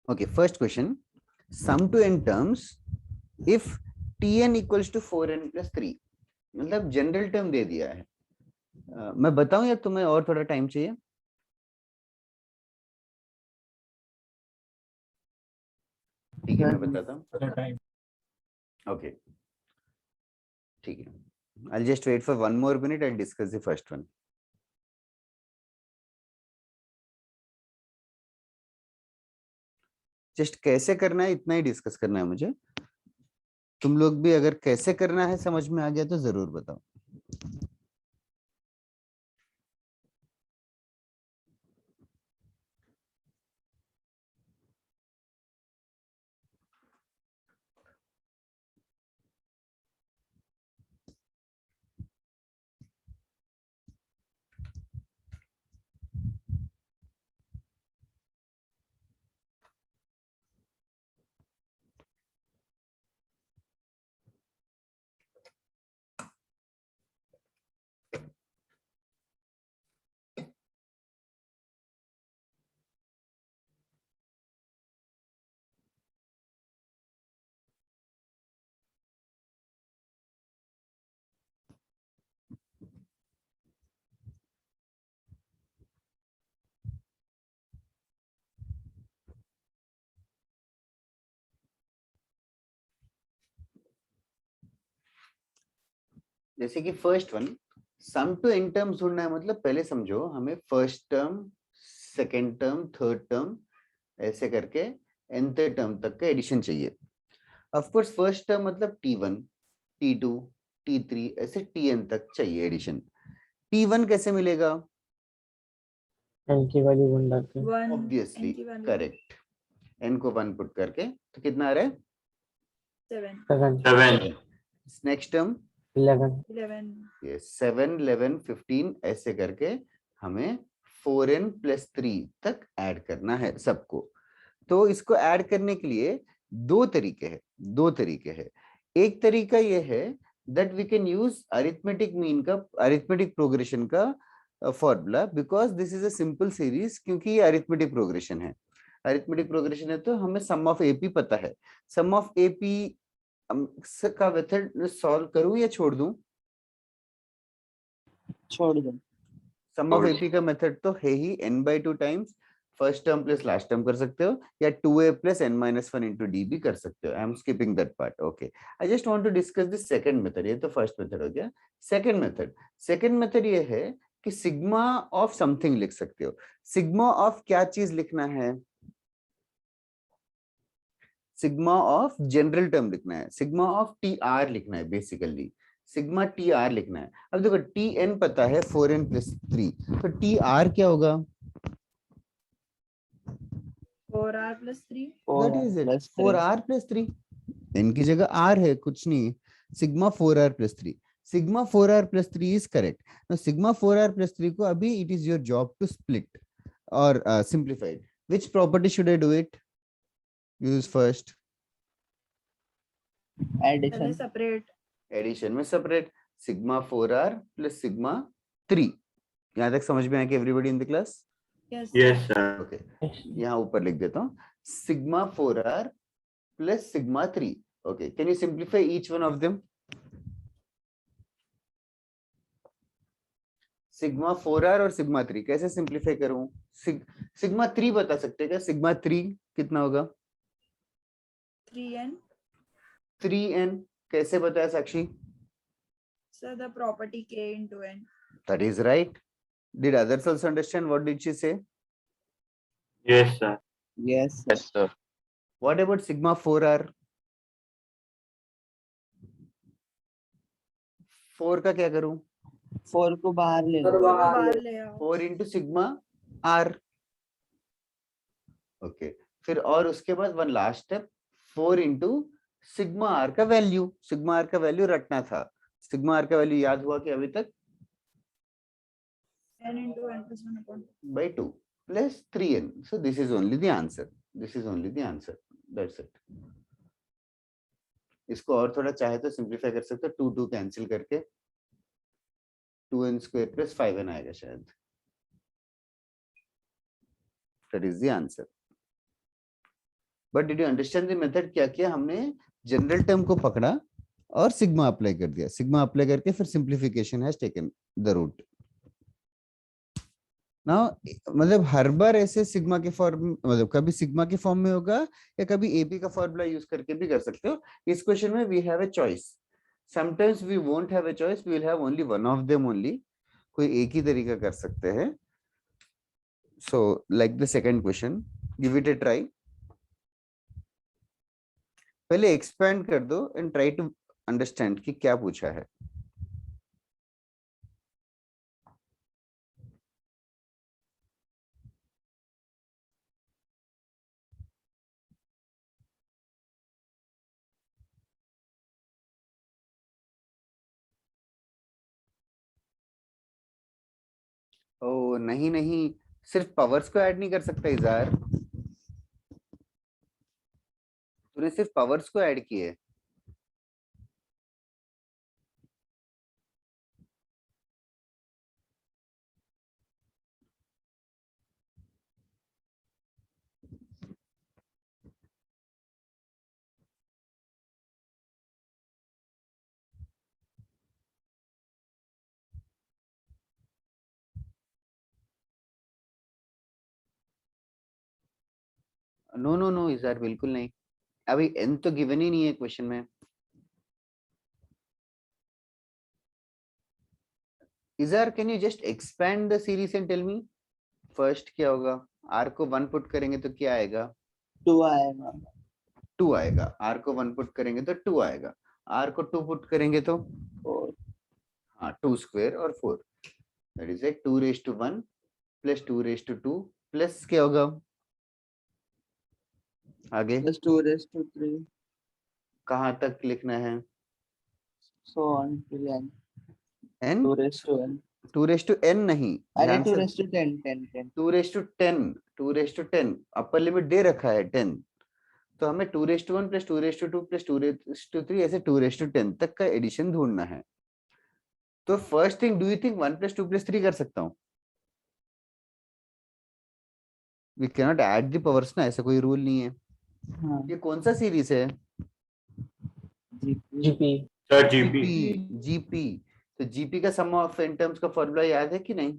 Okay, first question, sum to n terms if tn equals to 4n plus 3, मतलब जनरल टर्म दे दिया है। मैं बताऊं या तुम्हें और थोड़ा टाइम चाहिए? ठीक है, मैं बताता हूँ। टाइम ओके, ठीक है, I'll just wait for 1 more minute and discuss the first one. Just कैसे करना है इतना ही डिस्कस करना है मुझे। तुम लोग भी अगर कैसे करना है समझ में आ गया तो जरूर बताओ। जैसे कि first one, sum to n terms ढूंढना है, मतलब पहले समझो हमें first term, second term, third term ऐसे करके nth टर्म तक का एडिशन चाहिए। ऑफ कोर्स फर्स्ट टर्म मतलब t1, t2, t3 ऐसे tn तक चाहिए एडिशन। t1 कैसे मिलेगा? एन की वैल्यू 1 डाल के। वन ऑब्वियसली n की वैल्यू करेक्ट, n को 1 पुट करके तो कितना आ रहा है? 7 7 नेक्स्ट टर्म 11 11 ये 7, 11, 15 ऐसे करके हमें 4n plus 3 तक ऐड करना है सबको। तो इसको ऐड करने के लिए दो तरीके हैं। एक तरीका ये है that we can use arithmetic mean का, arithmetic progression का formula, because this is a simple series, क्योंकि ये arithmetic progression है। arithmetic progression है तो हमें sum of AP पता है। sum of AP का मेथड सॉल्व करूं या छोड़ दूं? छोड़ दो। सम ऑफ एपी का मेथड तो है ही, n/2 times first term plus last term कर सकते हो, या 2a plus n-1 into d भी कर सकते हो। I am skipping that part. Okay, I just want to discuss the second method. ये तो फर्स्ट मेथड हो गया। सेकंड मेथड ये है कि सिग्मा ऑफ समथिंग लिख सकते हो। सिग्मा ऑफ क्या चीज लिखना है? सिग्मा ऑफ जनरल टर्म लिखना है, सिग्मा ऑफ टी आर लिखना है, बेसिकली सिग्मा टी आर लिखना है। अब देखो टी एन पता है 4n plus 3, तो टी आर क्या होगा? 4r plus 3 That is it, 4r plus 3। n की जगह r है, कुछ नहीं। Sigma 4r plus 3, sigma 4r plus 3 is correct। now sigma 4r plus 3 को अभी it is your job to split or simplify it। which property should I do it? use first addition. Separate addition में separate, sigma 4r plus sigma 3 यहाँ तक समझ में आया कि everybody in the class? Yes. Yes, sir. Okay, यहाँ ऊपर लिख देता हूँ sigma 4r plus sigma 3. Okay, can you simplify each one of them? Sigma 4r और सिग्मा 3 कैसे सिंप्लीफाई करूं? सिग्मा 3 बता सकते हैं क्या? सिग्मा 3 कितना होगा? 3n. 3n कैसे बताया साक्षी? So the property k into n. That is right. Did others also understand? What did she say? Yes, sir. Yes. Yes, sir. What about sigma 4r? 4 का क्या करूं? 4 को बाहर ले और लो। बाहर ले आओ. 4 into sigma r. ओके, फिर और उसके बाद one last step 4 into sigma r का वैल्यू. सिग्मा r का वैल्यू रटना था. सिग्मा r का वैल्यू याद हुआ कि अभी तक? n into n plus 1 upon 2. By 2 plus 3n. So this is only the answer. This is only the answer. That's it. इसको और थोड़ा चाहे तो सिंप्लीफाई कर सकते हो. 2 2 कैंसिल करके 2n square plus 5n आएगा शायद. That is the answer. But did you understand the method? क्या किया हमने? जनरल टर्म को पकड़ा और सिग्मा अप्लाई कर दिया. सिग्मा अप्लाई करके फिर simplification has taken the route. Now मतलब हर बार ऐसे सिग्मा के फॉर्म, मतलब कभी सिग्मा के फॉर्म में होगा या कभी एपी का फॉर्मूला यूज करके भी कर सकते हो. इस क्वेश्चन में we have a choice. Sometimes we won't have a choice, we will have only one of them only. कोई एक ही तरीका कर सकते हैं. So like the second question, give it a try. पहले एक्सपैंड कर दो एंड ट्राई टू अंडरस्टैंड कि क्या पूछा है. ओ नहीं नहीं, सिर्फ पावर्स को ऐड नहीं कर सकता इज़ार. तूने सिर्फ पावर्स को ऐड किए. नो नो नो इज़ार, बिल्कुल नहीं. अभी n तो गिवन ही नहीं है क्वेश्चन में. Izhar can you just expand the series and tell me first क्या होगा? r को 1 पुट करेंगे तो क्या आएगा? 2 आएगा. 2 आएगा. r को 1 पुट करेंगे तो 2 आएगा. r को 2 पुट करेंगे तो 4. हाँ 2 स्क्वायर और 4. That is like 2 raise to 1 plus 2 raise to 2 plus क्या होगा आगे? Plus 2 raised to 3. कहाँ तक लिखना है? So on to n. n 2 raised to n. 2 raise to n नहीं, अरे ध्यान 2 से. raised to 10 10 10. 2 raise to 10, 2 raise to 10 upper limit दे रखा है 10. तो हमें 2 raise to 1 plus 2 raise to 2 plus 2 raise to 3 ऐसे 2 रेज टू 10 तक का एडिशन ढूंढना है. तो first thing, do you think 1 plus 2 plus 3 कर सकता हूँ? We cannot add the powers ना, ऐसा कोई रूल नहीं है. हाँ. ये कौन सा सीरीज है? GP. Sir, GP. जीपी. तो जीपी का सम ऑफ n टर्म्स का फॉर्मूला याद है कि नहीं?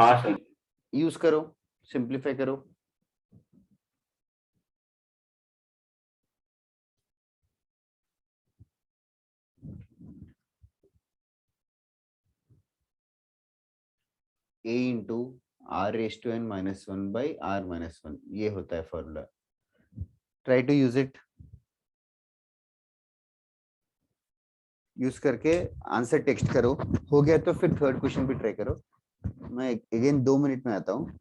हाँ सर. यूज करो, सिंप्लीफाई करो. a into r raise to n minus 1 by r minus 1, ये होता है formula. Try to use it. Use करके आंसर टेक्स्ट करो. हो गया तो फिर थर्ड क्वेश्चन भी ट्राई करो. मैं अगेन 2 मिनट में आता हूँ.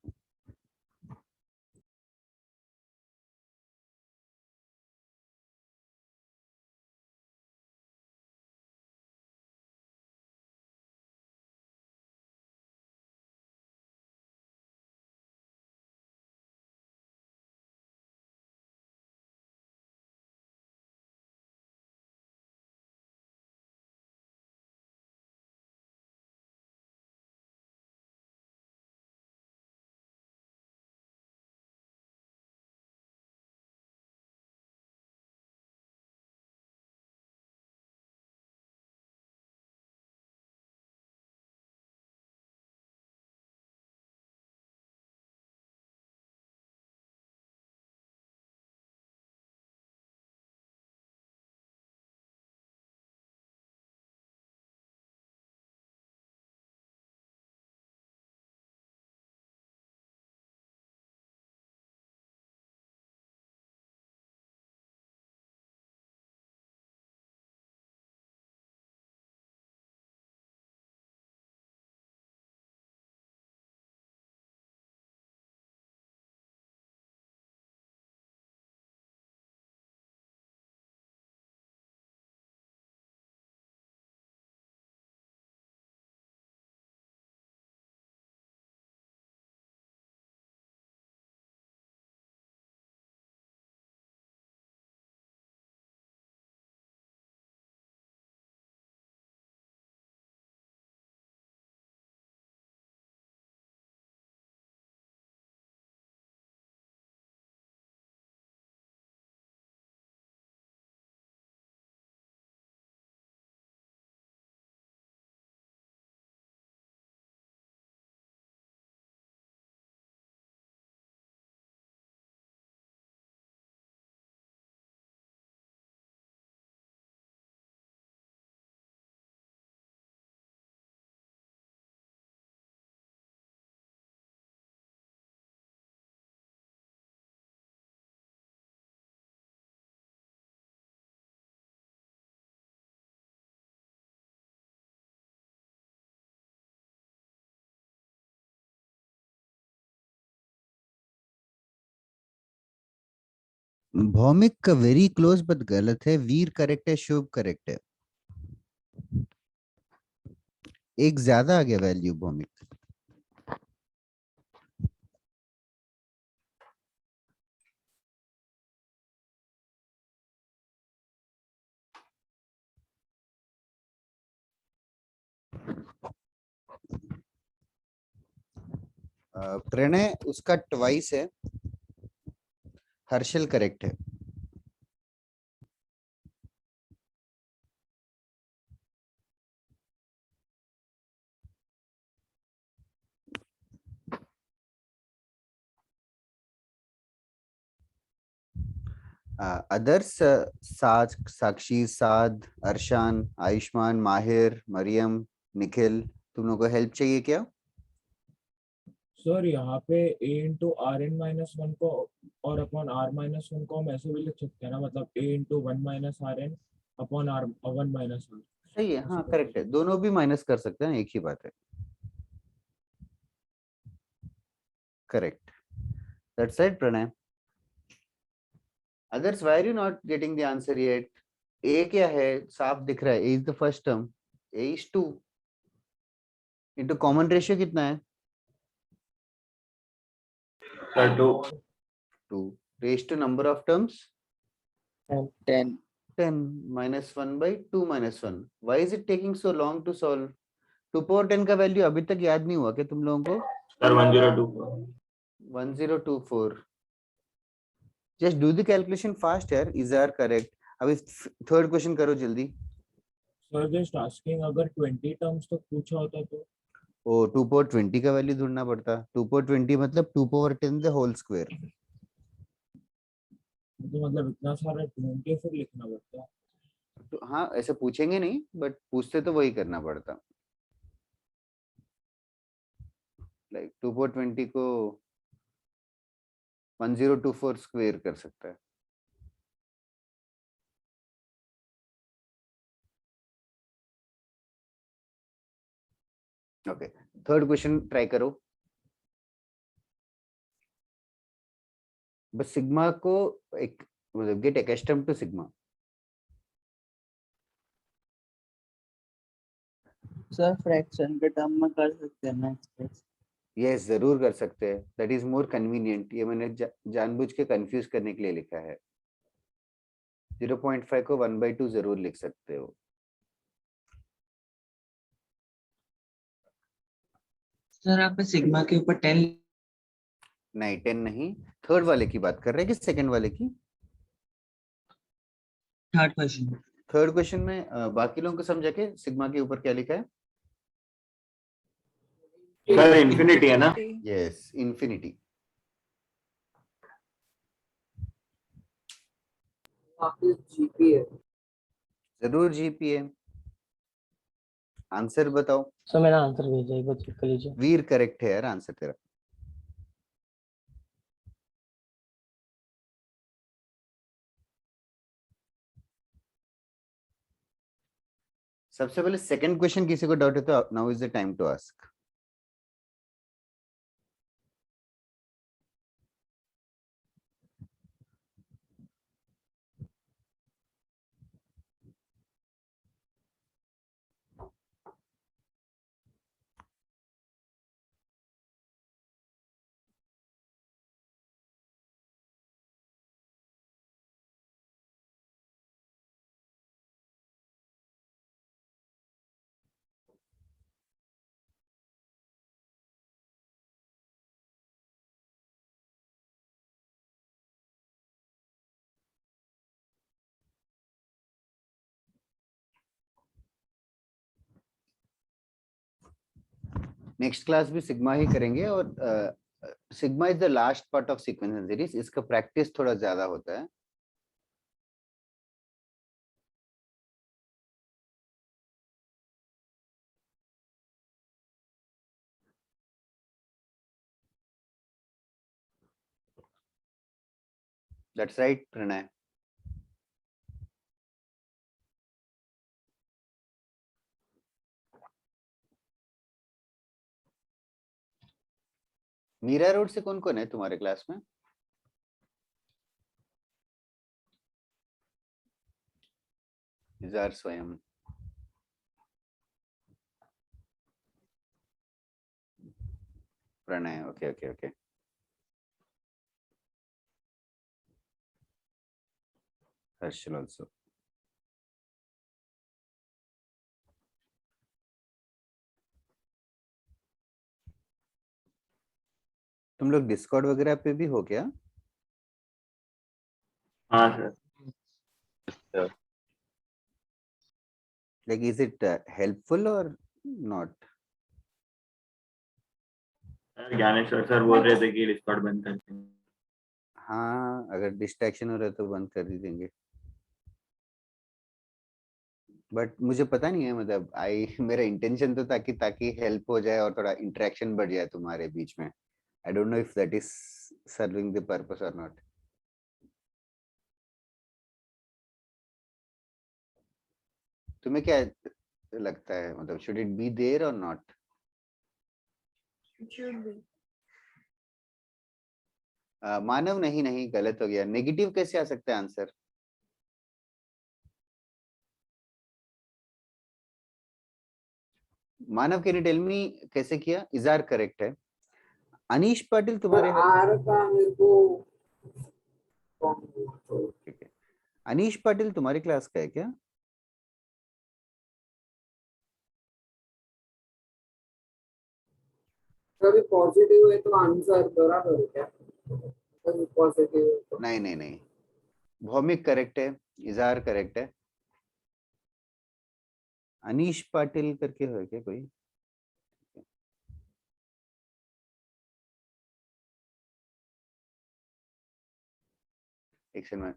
भौमिक का वेरी क्लोज बट गलत है, वीर करेक्ट है, शुभ करेक्ट है, एक ज्यादा आ गया वैल्यू भौमिक। प्रणय उसका ट्वाइस है, हर्षल करेक्ट है। अदर्स साज, साक्षी, साध, अरशान, आयुष्मान, माहिर, मरियम, निखिल, तुम लोगों को हेल्प चाहिए क्या? सर यहाँ पे a into r n minus one को और अपॉन आर माइनस वन को हम ऐसे भी लिख सकते हैं ना, मतलब a into one minus r n upon r one minus r. सही है, हाँ करेक्ट है, दोनों भी माइनस कर सकते हैं, एक ही बात है। Correct, that's right Pranay. Others, why are you not getting the answer yet? A क्या है? साफ दिख रहा है, A is the first term. A is 2. Into common ratio कितना है? Sir, 2. 2. Raised to number of terms? 10. 10 minus 1 by 2 minus 1. Why is it taking so long to solve? 2 power 10 का value अभी तक याद नहीं हुआ क्या तुम लोगों को? Sir, 1024. 1024. Just do the calculation fast यार, is are correct. अभी थर्ड क्वेश्चन करो जल्दी। सर जस्ट आस्किंग, अगर 20 टर्म्स तक पूछा होता तो? ओ 2 पावर 20 का वैल्यू ढूंढना पड़ता। 2 पावर 20 मतलब 2 पावर 10 द होल स्क्वायर। तो मतलब इतना सारा ढूंढ के फिर लिखना पड़ता। तो हाँ ऐसे पूछेंगे नहीं, बट पूछते तो वही करना पड़ता। लाइक 2 पावर 20 को 1024 स्क्वायर कर सकता है। ओके, थर्ड क्वेश्चन ट्राई करो। बस सिग्मा को एक मतलब गेट एक्स्टम टू सिग्मा। सर फ्रैक्शन के टर्म में कर सकते हैं ना एक्सप्रेस? यस जरूर कर सकते हैं, दैट इज मोर कन्वीनियंट। ये मैंने जानबूझ के कंफ्यूज करने के लिए लिखा है। 0.5 को 1/2 जरूर लिख सकते हो। सर आप सिग्मा के ऊपर 10? नहीं 10 नहीं, थर्ड वाले की बात कर रहे हैं कि सेकंड वाले की? Third question. थर्ड क्वेश्चन में बाकी लोगों को समझा के सिग्मा के ऊपर क्या लिखा है? Sir, infinity है ना? Yes infinity. वापस जीपी है। जरूर जीपीए। आंसर बताओ। सो मेरा आंसर भेजा, एक बार चेक कर लीजिए। वीर करेक्ट है यार आंसर तेरा। सबसे पहले सेकंड क्वेश्चन किसी को डाउट है तो now is the time to ask. Next class भी सिग्मा ही करेंगे और sigma is the last part of sequence series, इसका प्रैक्टिस थोड़ा ज्यादा होता है। That's right Pranay. Mira road से कौन कौन है तुम्हारे क्लास में? Izhar Swayam. Pranay, okay okay okay. Harshal also। तुम लोग डिस्कॉर्ड वगैरह पे भी हो क्या? हाँ sir. Like, is it helpful or not? Dnyaneshwar sir बोल रहे थे कि डिस्कॉर्ड बंद करते हैं। हाँ, अगर डिस्ट्रैक्शन हो रहा है तो बंद कर ही देंगे। बट मुझे पता नहीं है, मतलब मेरा इंटेंशन तो ताकि ताकि हेल्प हो जाए और थोड़ा इंटरेक्शन बढ़ जाए तुम्हारे बीच में। आई don't know if that is serving the purpose और नॉट। तुम्हें क्या लगता है, मतलब शुड इट बी देयर और नॉट? It should be. मानव, नहीं नहीं, गलत हो गया। नेगेटिव कैसे आ सकता है answer? Manav, can you tell me कैसे किया? इजार करेक्ट है। अनीश पाटिल सर तुम्हारे आर का मेरे को ठीक है। अनीश पाटिल तुम्हारी क्लास का है क्या? कभी पॉजिटिव है तो आंसर बराबर है क्या? कभी पॉजिटिव है तो नहीं नहीं नहीं, भौमिक करेक्ट है, इजार करेक्ट है। अनीश पाटिल करके है क्या कोई? एक सेकंड।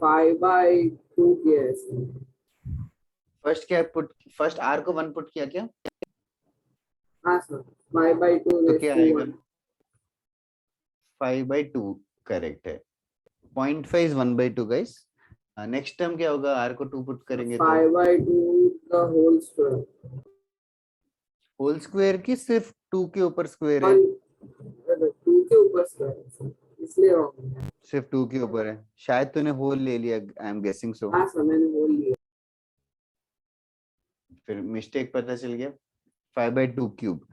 5/2 किया है इसने। फर्स्ट क्या पुट, फर्स्ट आर को 1 पुट किया क्या? हाँ सर 5/2 तो रेस क्या टू आएगा? 1। 5/2 करेक्ट है। 0.5 is 1/2 गाइस। नेक्स्ट टर्म क्या होगा? आर को 2 पुट करेंगे तो 5/2 the whole square. Whole square की सिर्फ 2 के ऊपर स्क्वायर है। 2 के ऊपर स्क्वायर इसलिए रॉन्ग है। सिर्फ 2 के ऊपर है, शायद तूने होल ले लिया, आई एम गेसिंग सो। हाँ सर मैंने बोल लिया। फिर मिस्टेक पता चल गया। 5/2 cube.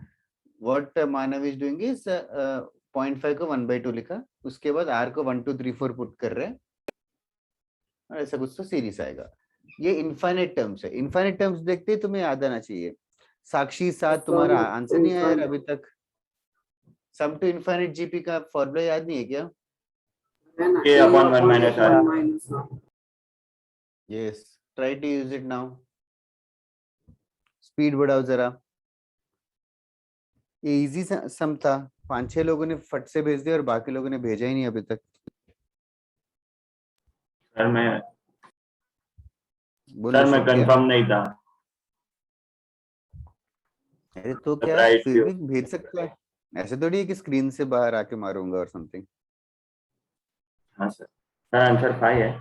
What Manav is doing is 0.5 को 1/2 लिखा, उसके बाद आर को 1 2 3 4 पुट कर रहे हैं, और ऐसा कुछ तो सीरीज आएगा। ये इनफाइनाइट टर्म्स है। इनफाइनाइट टर्म्स देखते ही तुम्हें याद आना चाहिए। साक्षी 7, तुम्हारा आंसर नहीं आया यार अभी तक। सम टू इनफाइनाइट जीपी का फॉर्मूला याद नहीं है क्या? है ना A upon 1 minus R. -1 yes, try to use it now. Speed बढ़ाओ जरा। ये इजी सम था, 5-6 लोगों ने फट से भेज दिया और बाकी लोगों ने भेजा ही नहीं अभी तक। सर मैं बोलो शिव, क्या? कंफर्म नहीं था। अरे तो क्या, Surprise फिर you. भी भेज सकता है। ऐसे थोड़ी है कि स्क्रीन से बाहर आके मारूंगा और समथिंग। हाँ सर आंसर 5 है।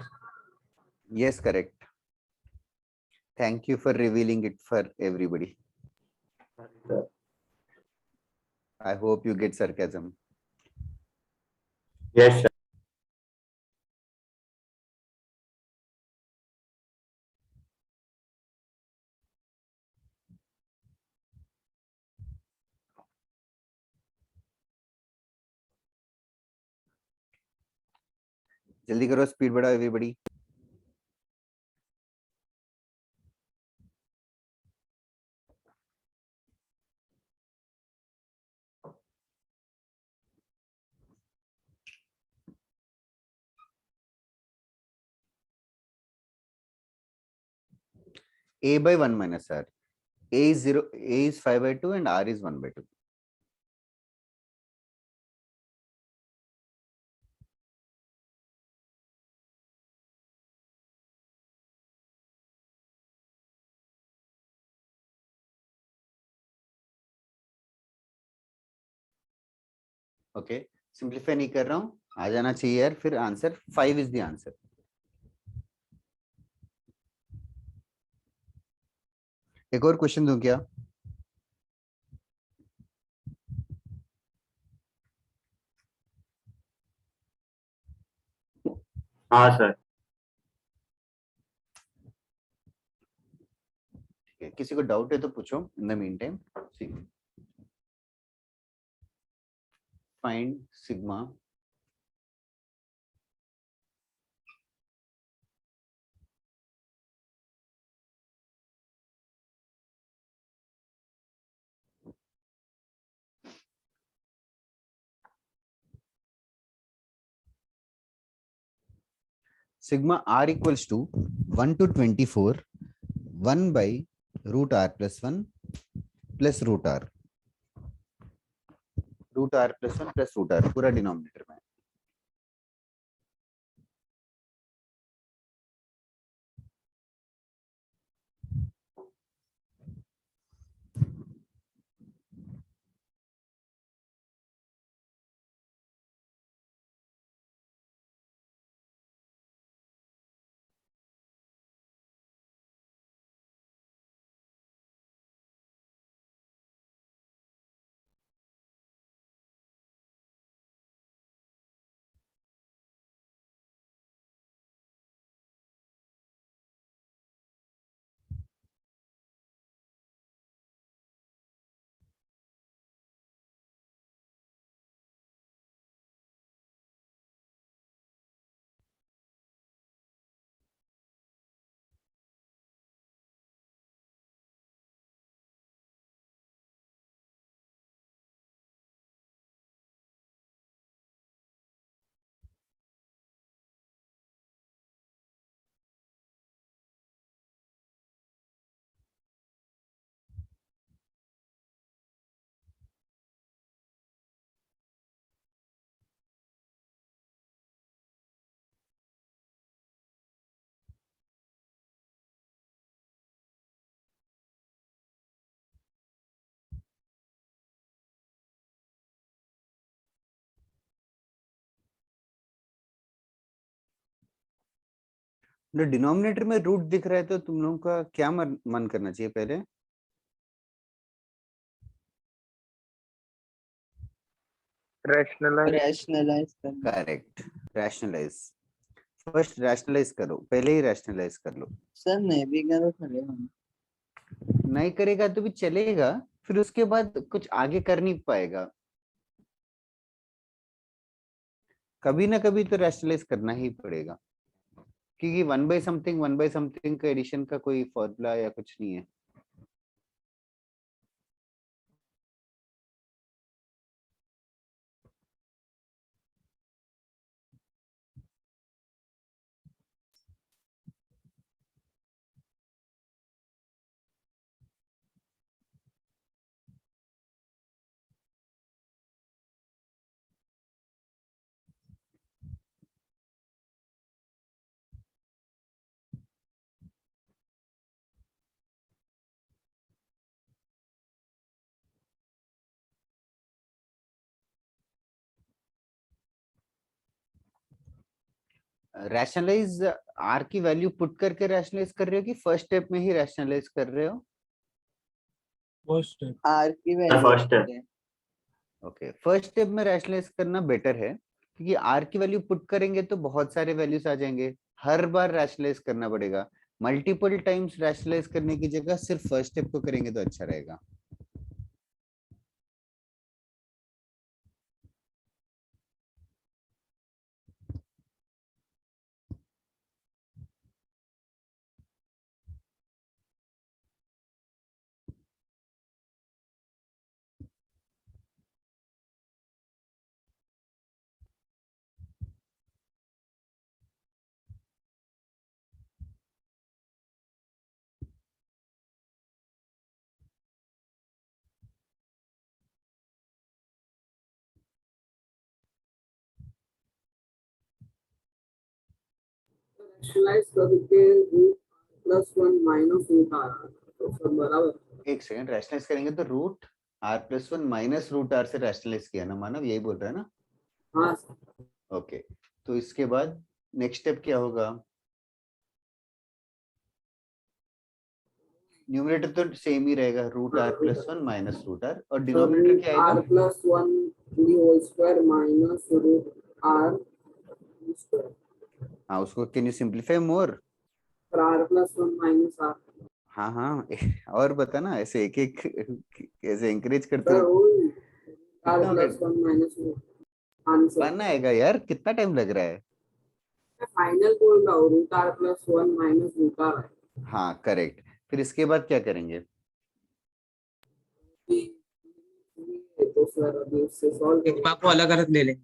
Yes correct. Thank you for revealing it for everybody. I hope you get sarcasm. Yes sir. जल्दी करो, स्पीड बढ़ाओ everybody. a by 1 minus r. A is 0, a is 5/2 and r is 1/2. Okay, simplify नहीं कर रहा हूं, आ जाना चाहिए यार। फिर आंसर 5 इज द आंसर। एक और क्वेश्चन दूं क्या? हाँ सर। किसी को डाउट है तो पूछो इन the mean time. Find sigma sigma r equals to 1 to 24 1 by root r plus 1 plus root r plus 1 plus root r पूरा डिनोमिनेटर में। डिनोमिनेटर में रूट दिख रहा है तो तुम लोगों का क्या मन करना चाहिए पहले? रैशनलाइज करना। Correct, rationalise. फर्स्ट रैशनलाइज करो, पहले ही रैशनलाइज कर लो। सर नहीं भी करो चलेगा। नहीं करेगा तो भी चलेगा, फिर उसके बाद कुछ आगे कर नहीं पाएगा। कभी ना कभी तो रैशनलाइज करना ही पड़ेगा, क्योंकि 1 by समथिंग का एडिशन का कोई फॉर्मूला या कुछ नहीं है। रैशनलाइज आर की वैल्यू पुट करके रैशनलाइज कर रहे हो कि फर्स्ट स्टेप में ही रैशनलाइज कर रहे हो? First step. आर की first step. Value okay, first step में रैशनलाइज करना बेटर है, क्योंकि आर की वैल्यू पुट करेंगे तो बहुत सारे वैल्यूज आ जाएंगे, हर बार रैशनलाइज करना पड़ेगा। मल्टीपल टाइम्स रैशनलाइज करने की जगह सिर्फ फर्स्ट स्टेप को करेंगे तो अच्छा रहेगा। रैशनलाइज करके √+1 माइनस रूट आर तो सब बराबर। एक सेकंड, रैशनलाइज करेंगे तो root r plus 1 minus root r से रैशनलाइज किया ना मानव, यही बोल रहा है ना? हाँ ओके, तो इसके बाद नेक्स्ट स्टेप क्या होगा? न्यूमरेटर तो सेम ही रहेगा, root r plus 1 minus root r, और डिनोमिनेटर क्या आएगा? r+1 whole square minus root r square. हाँ, उसको can you simplify more? r+1 minus r. हाँ हाँ और बता ना, ऐसे एक एक ऐसे एंकरेज करते सर हो। वही आर कितना हो प्लस गया? 1 माइनस आंसर बनना आएगा यार, कितना टाइम लग रहा है? मैं फाइनल बोल रहा हूँ root r plus 1 minus root r है हाँ करेक्ट। फिर इसके बाद क्या करेंगे? तो सर अभी उससे सॉल्व सिग्मा को अलग अलग ले लेंगे।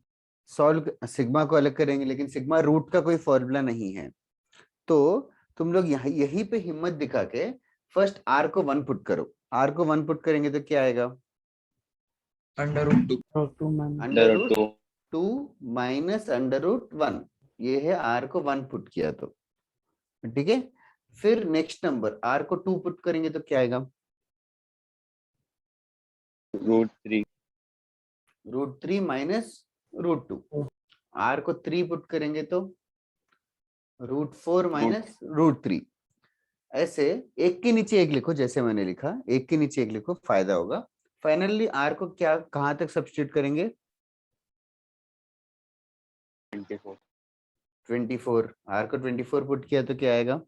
सॉल्व सिग्मा को अलग करेंगे, लेकिन सिग्मा रूट का कोई फॉर्मूला नहीं है। तो तुम लोग यहाँ यहीं पे हिम्मत दिखा के फर्स्ट आर को 1 पुट करो। आर को 1 पुट करेंगे तो क्या आएगा? Under root 2 under root 2 minus under root 1। ये है आर को 1 पुट किया तो ठीक है। फिर नेक्स्ट नंबर आर को 2 पुट करेंगे तो क्या आएगा? Root 3 minus root 2। आर को 3 पुट करेंगे तो रूट 4 माइनस रूट 3। ऐसे एक के नीचे एक लिखो, जैसे मैंने लिखा एक के नीचे एक लिखो, फायदा होगा। फाइनली आर को क्या कहां तक सब्स्टिट्यूट करेंगे? 24। आर को 24 पुट किया तो क्या आएगा?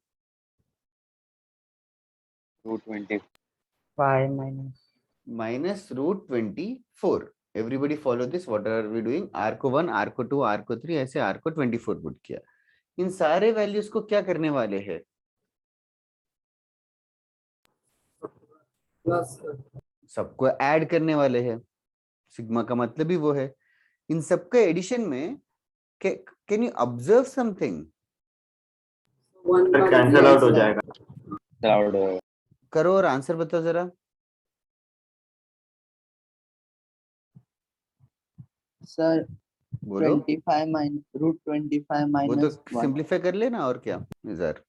Minus root 24। Everybody follow this, what are we doing? R को 1, आर को 2, आर को 3, ऐसे आर को 24 पुट किया। इन सारे वैल्यूज को क्या करने वाले हैं? प्लस सबको ऐड करने वाले हैं। सिग्मा का मतलब ही वो है। इन सबका एडिशन में can you observe something? One sir cancel out हो जाएगा। करो और आंसर बताओ जरा। सर बोलो। 25 माइनस रूट 25 वो तो माइनस 1। सिंप्लीफाई कर लेना, और क्या निज़ार?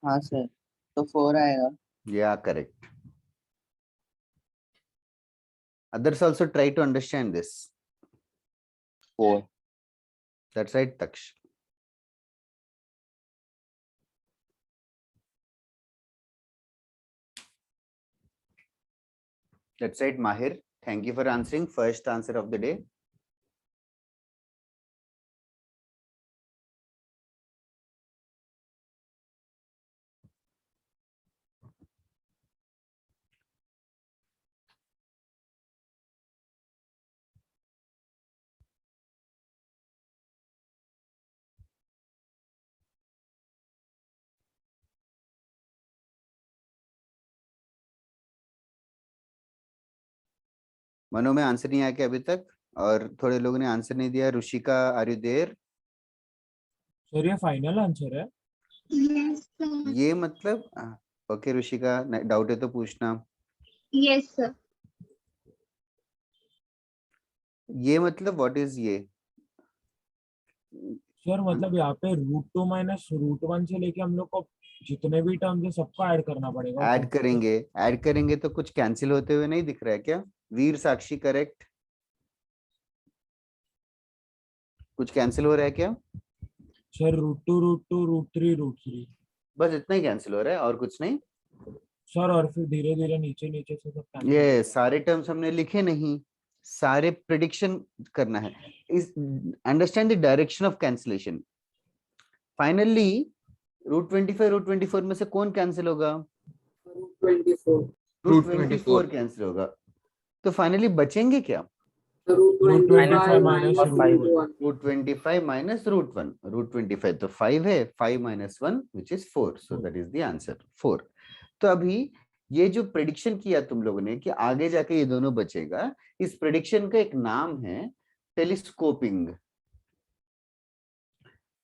हाँ सर, तो 4 आएगा। या correct. Others also try to understand this. 4 That's right, Taksh. That's right, Mahir. Thank you for answering first answer of the day. मनो में आंसर नहीं आया क्या अभी तक? और थोड़े लोगों ने आंसर नहीं दिया। Rishika, are you there? Sir ये फाइनल आंसर है? ये मतलब ओके ऋषिका, डाउट है तो पूछना। Yes sir. ये मतलब व्हाट इज ये? सर मतलब यहाँ पे रूट 2 माइनस रूट 1 से लेके हम लोग को जितने भी टर्म्स है सबको ऐड करना पड़ेगा। ऐड करेंगे तो कुछ कैंसिल होते हुए नहीं दिख रहा है क्या? वीर साक्षी करेक्ट? कुछ कैंसिल हो रहा है क्या? सर रूट 2 रूट 2 रूट 3 बस इतना ही कैंसिल हो रहा है और कुछ नहीं सर। और फिर धीरे धीरे नीचे नीचे से सब cancel ये सारे टर्म्स हमने लिखे नहीं, सारे प्रिडिक्शन करना है। इस understand the direction of cancellation. Finally root 24 में से कौन कैंसिल होगा? रूट 24 कैंसिल होगा। तो फाइनली बचेंगे क्या? Root 25 minus root 25 minus root 1। Root 25 तो 5 है, 5 minus 1 which is 4, so that is the answer 4। तो अभी ये जो प्रेडिक्शन किया तुम लोगों ने कि आगे जाके ये दोनों बचेगा, इस प्रेडिक्शन का एक नाम है टेलीस्कोपिंग।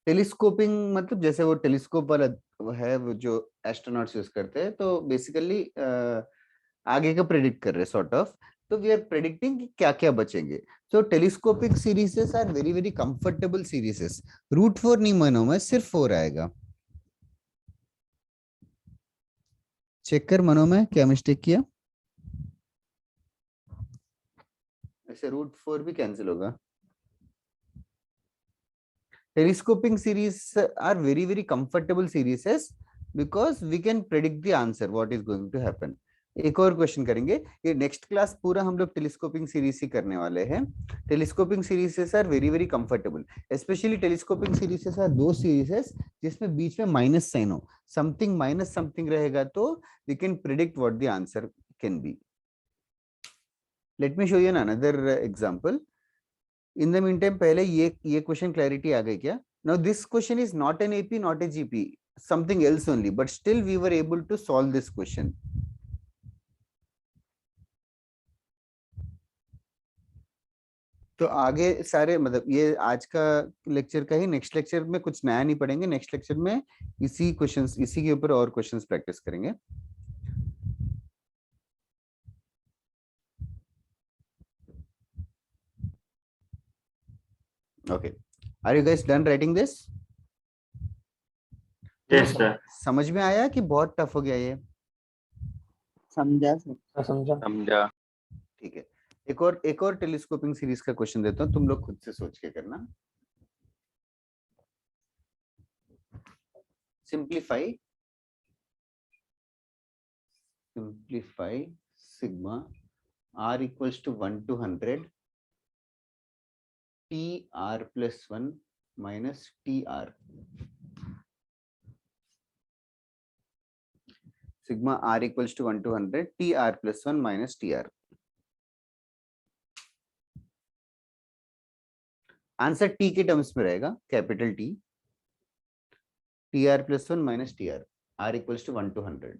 टेलीस्कोपिंग मतलब जैसे वो टेलीस्कोप वाला है वो जो एस्ट्रोनॉट्स यूज करते हैं, तो बेसिकली आगे का प्रेडिक्ट कर रहे हैं सॉर्ट ऑफ। तो वी आर प्रेडिक्टिंग कि क्या क्या बचेंगे। So telescopic serieses are very very comfortable serieses. Root 4 नहीं मानो मैं, सिर्फ 4 आएगा। चेक कर मनो में क्या मिस्टेक किया। ऐसे रूट 4 भी कैंसिल होगा। Telescoping series are very very comfortable series because we can predict the answer what is going to happen. एक और क्वेश्चन करेंगे। ये नेक्स्ट क्लास पूरा हम लोग टेलीस्कोपिंग सीरीज ही करने वाले हैं। टेलीस्कोपिंग सीरीज से sir very very comfortable, specially telescoping series से सर दो सीरीज है जिसमें बीच में माइनस साइन हो, समथिंग माइनस समथिंग रहेगा तो we can predict what the answer can be. Let me show you an another example. In the mean time पहले ये क्वेश्चन क्लैरिटी आ गई क्या? Now this question is not an AP not a GP, something else only, but still we were able to solve this question. तो आगे सारे मतलब ये आज का लेक्चर का ही, नेक्स्ट लेक्चर में कुछ नया नहीं पढ़ेंगे, नेक्स्ट लेक्चर में इसी क्वेश्चंस, इसी के ऊपर और क्वेश्चंस प्रैक्टिस करेंगे। Okay, are you guys done writing this? Yes sir. समझ में आया कि बहुत टफ हो गया ये? समझा सर। समझा। ठीक है, एक और टेलीस्कोपिंग सीरीज का क्वेश्चन देता हूं, तुम लोग खुद से सोच के करना। Simplify sigma r equals to 1 to 100 tr plus 1 minus tr. Sigma r equals to 1 to 100 tr plus 1 minus tr. Answer T के टर्म्स में रहेगा, capital T, T r plus 1 minus T r, r equals to 1 to 100।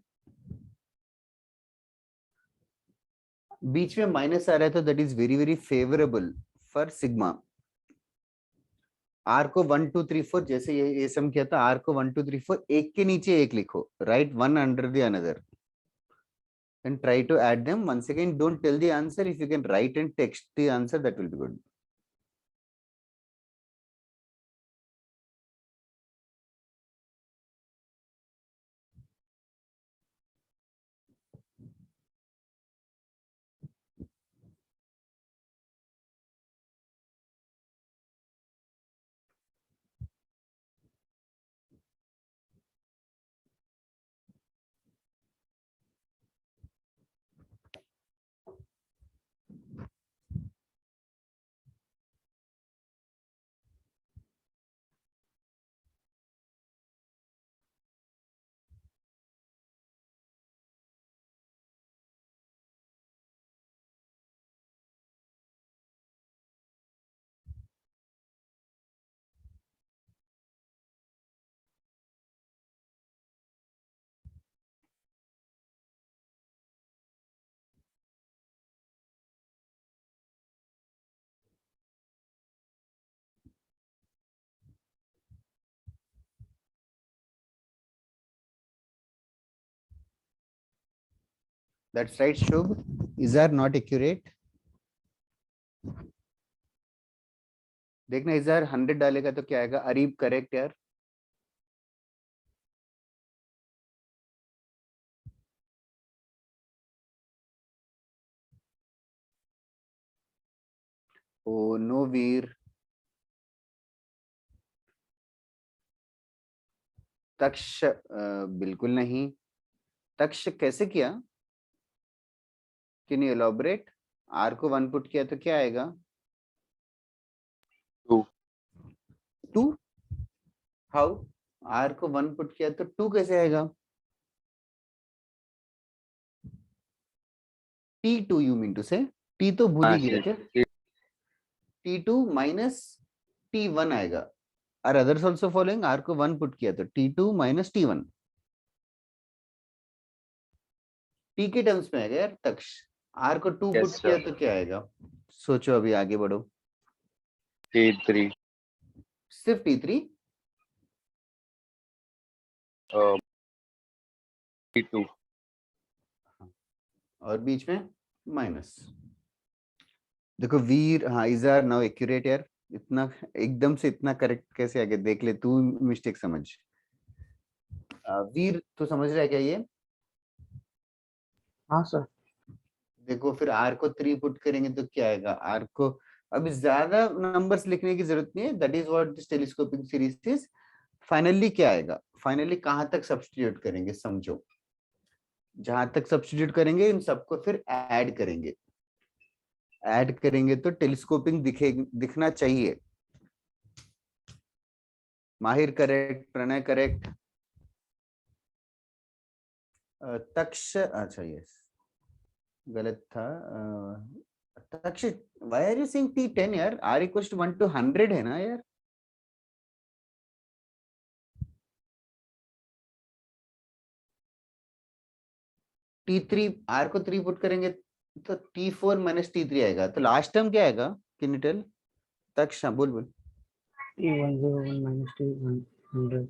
बीच में minus आ रहा है तो that is very very favourable for sigma. R को 1 2 3 4 जैसे ये सम किया था, आर को 1 2 3 4 एक के नीचे एक लिखो, right one under the another and try to add them. Once again, don't tell the answer. If you can write and text the answer, that will be good. That's right, Shubh. Izar not accurate. देखना इजार 100 डालेगा तो क्या आएगा? Areeb correct यार। Oh no वीर। तक्ष बिल्कुल नहीं। तक्ष कैसे किया? Can you elaborate? आर को 1 पुट किया तो क्या आएगा? 2। हाउ? आर को 1 पुट किया तो 2 कैसे आएगा? T2 you mean to say? T तो भूल ही गया क्या? T2 minus T1 आएगा। Are others also following? R को 1 पुट किया तो T2 minus T1। T के टर्म्स में आएगा यार तक्ष। R को 2 पुट किया तो क्या आएगा? सोचो, अभी आगे बढ़ो। T3। सिर्फ T3? T2। और बीच में माइनस। देखो वीर, हाँ इजार नाउ एक्यूरेट यार। इतना एकदम से इतना करेक्ट कैसे आगे? देख ले तू, मिस्टेक समझ। वीर तो समझ रहा है क्या ये? हाँ सर। देखो फिर आर को 3 पुट करेंगे तो क्या आएगा? आर को अभी ज्यादा नंबर्स लिखने की जरूरत नहीं है। That is what this telescopic series is. Finally क्या आएगा? फाइनली कहां तक सब्स्टिट्यूट करेंगे समझो। जहां तक सब्स्टिट्यूट करेंगे इन सबको फिर ऐड करेंगे तो टेलीस्कोपिंग दिखना चाहिए। माहिर करेक्ट, प्रणय करेक्ट, तक्ष अच्छा यस गलत था। Taksh why are you saying T10 यार, R equals to 1 to 100 है ना यार। T3 R को 3 पुट करेंगे तो T4 माइनस T3 आएगा, तो लास्ट टर्म क्या आएगा कैन यू टेल? तक्ष हाँ, बोल बोल। T101 minus T100.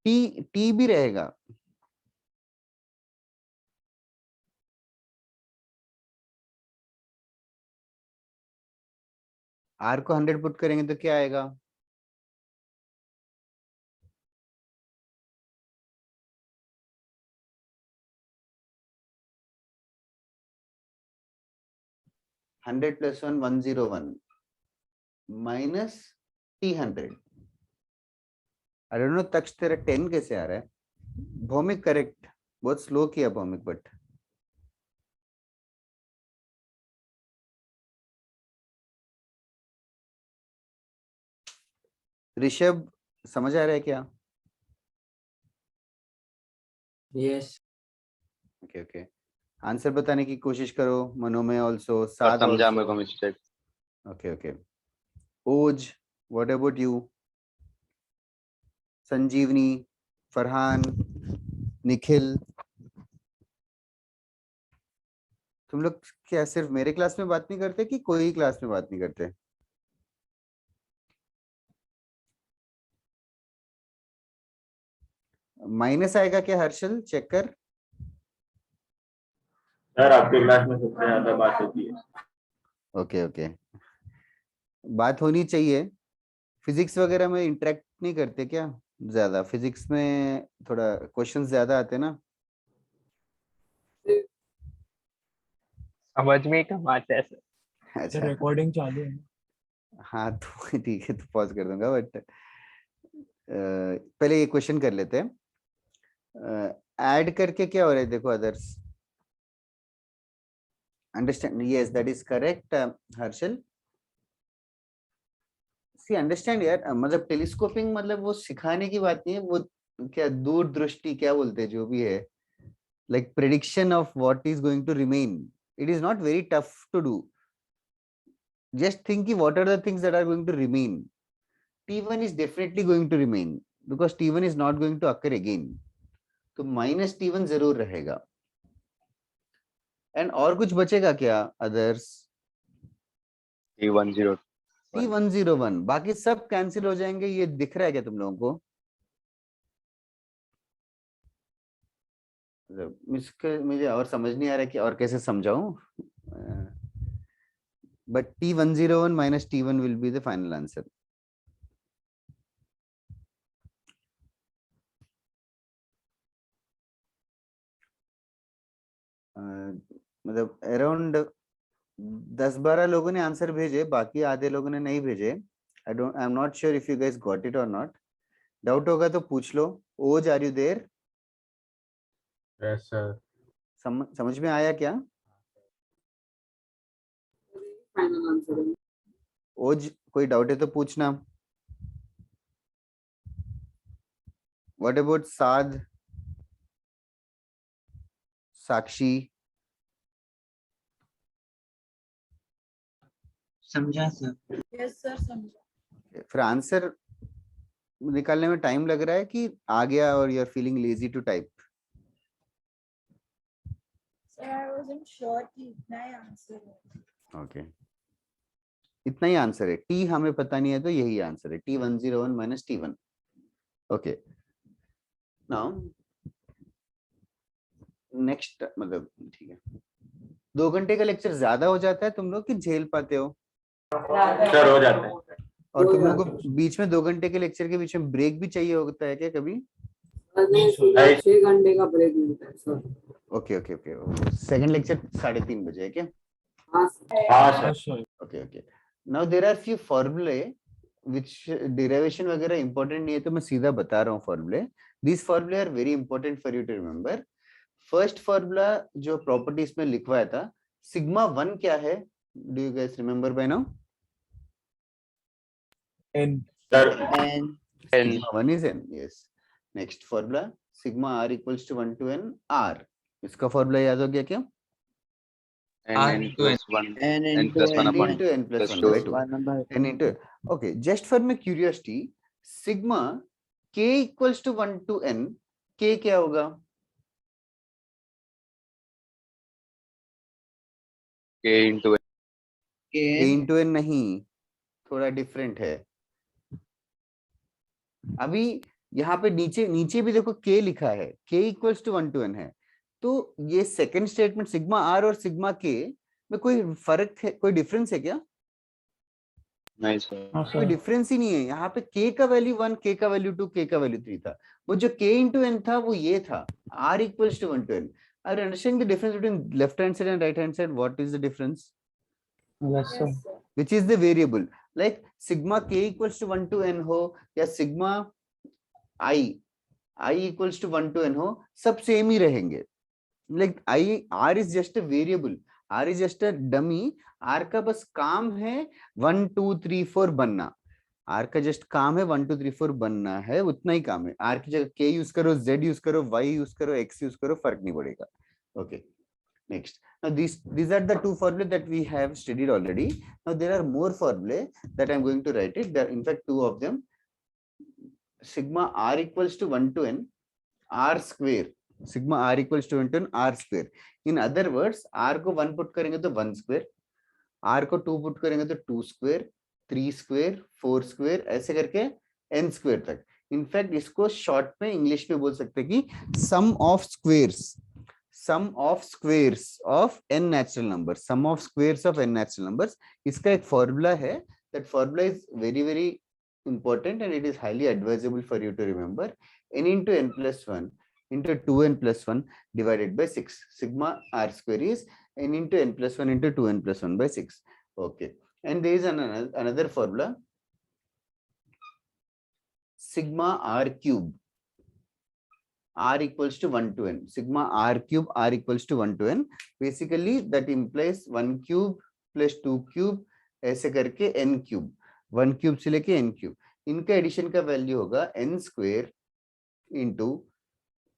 T भी रहेगा, R को 100 पुट करेंगे तो क्या आएगा? Hundred plus 1 101 minus T100। I don't know Taksh तेरा 10 कैसे आ रहा है? भौमिक करेक्ट, बहुत स्लो किया भौमिक बट ऋषभ समझ आ रहा है क्या? Yes. ओके ओके, आंसर बताने की कोशिश करो। मनोमय आल्सो, सर साथ समझा also. मेरे को मिस्टेक। ओके ओके, ओज व्हाट अबाउट यू? संजीवनी, फरहान, निखिल, तुम लोग क्या सिर्फ मेरे क्लास में बात नहीं करते कि कोई क्लास में बात नहीं करते? माइनस आएगा क्या हर्षल, चेक कर। सर आपके क्लास में सबसे ज्यादा बात होती है। ओके ओके, बात होनी चाहिए। फिजिक्स वगैरह में इंटरेक्ट नहीं करते क्या ज्यादा? फिजिक्स में थोड़ा क्वेश्चंस ज्यादा आते ना। समझ में कम आता है सर। अच्छा रिकॉर्डिंग चालू है। हाँ तो ठीक है, तो पॉज कर दूंगा बट पहले ये क्वेश्चन कर लेते हैं। ऐड करके क्या हो रहा है देखो others, understand? Yes that is correct Harshal. See understand यार, मतलब टेलीस्कोपिंग मतलब वो सिखाने की बात नहीं है, वो क्या दूरदृष्टि क्या बोलते हैं जो भी है, like prediction of what is going to remain. It is not very tough to do, just think what are the things that are going to remain. T1 is definitely going to remain because T1 is not going to occur again, तो minus T1 जरूर रहेगा। And और कुछ बचेगा क्या others? T101 T101, बाकी सब cancel हो जाएंगे। ये दिख रहा है क्या तुम लोगों को? मुझे और समझ नहीं आ रहा कि और कैसे समझाऊं, but T101 minus T1 will be the final answer. मतलब अराउंड 10-12 लोगों ने आंसर भेजे, बाकी आधे लोगों ने नहीं भेजे। I am not sure if you guys got it और नॉट। डाउट होगा तो पूछ लो। Oj are you there? Yes sir. समझ में आया क्या? फाइनल आंसर है। ओज कोई डाउट है तो पूछना। व्हाट अबाउट साध, साक्षी? समझा सर। यस सर समझा। फिर आंसर निकालने में टाइम लग रहा है कि आ गया और you are feeling lazy to type? Sir I wasn't sure कि इतना ही आंसर है। ओके, इतना ही आंसर है। टी हमें पता नहीं है तो यही आंसर है, T101 minus T1। Okay now next, मतलब ठीक है, 2 घंटे का लेक्चर ज्यादा हो जाता है तुम लोग कि झेल पाते हो? सर हो जाता है। और तुम लोगों को बीच में 2 घंटे के लेक्चर के बीच में ब्रेक भी चाहिए होता है क्या कभी? हमें सुबह 6 घंटे का ब्रेक मिलता है sir. Okay okay okay, second lecture 3:30 बजे है क्या? हाँ सर। हाँ sir. Okay okay, now there are few formulae which derivation वगैरह इंपॉर्टेंट नहीं है, तो मैं सीधा बता रहा हूँ formulae. This formulae are very important for you to remember. First formula जो प्रॉपर्टीज में लिखवाया था, सिग्मा 1 क्या है? Do you guys remember by now? n Sir, and Sigma 1 is n. Yes. Next formula, sigma r equals to 1 to n r. इसका formula याद हो गया क्या? R n into plus 1 n n into plus 1 n upon into n plus plus 1 2. by 2. 1 by 2. n into, okay, just for my curiosity, sigma k equals to 1 to n, k क्या होगा? k into n. k k into n नहीं, थोड़ा different है. अभी यहाँ पे नीचे भी देखो k लिखा है, k equals to 1 to n है. तो ये सेकंड स्टेटमेंट सिग्मा r और सिग्मा k में कोई फर्क है, कोई डिफरेंस है क्या? नहीं sir. कोई डिफरेंस ही नहीं है. यहाँ पे k का वैल्यू 1, k का वैल्यू 2, k का वैल्यू 3 था. वो जो k into n था वो ये था, r equals to 1 to n. Are you understanding the difference between left hand side and right hand side? What is the difference? Yes, sir. Which is the variable? Like sigma k equals to 1 to n हो या sigma i equals to 1 to n हो, सब same ही रहेंगे. Like r is just a variable, r is just a dummy. r का बस काम है 1 2 3 4 बनना. r का जस्ट काम है 1 2 3 4 बनना है, उतना ही काम है. r की जगह k यूज करो, z यूज करो, y यूज करो, x यूज करो, फर्क नहीं पड़ेगा. Okay. Next, now these are the two formulae that we have studied already. Now there are more formulae that I'm going to write it. There are in fact two of them. Sigma r equals to 1 to n r square. Sigma r equals to 1 to n r square. In other words, r को 1 put करेंगे तो 1 square, r को 2 put करेंगे तो 2 square, 3 square, 4 square, ऐसे करके n square तक. In fact इसको शॉर्ट में इंग्लिश में बोल सकते हैं कि sum of squares. Sum of squares of n natural numbers. Sum of squares of n natural numbers. इसका एक formula है. That formula is very very important and it is highly advisable for you to remember. N into n plus 1 into 2n plus 1 divided by 6. Sigma r square is n into n plus 1 into 2n plus 1 by 6. Okay. And there is another formula. Sigma r cube. R equals to 1 to n. Sigma r cube r equals to 1 to n. Basically that implies 1 cube plus 2 cube ऐसे करके n cube. 1 cube से लेके n cube. इनका addition का value होगा n square into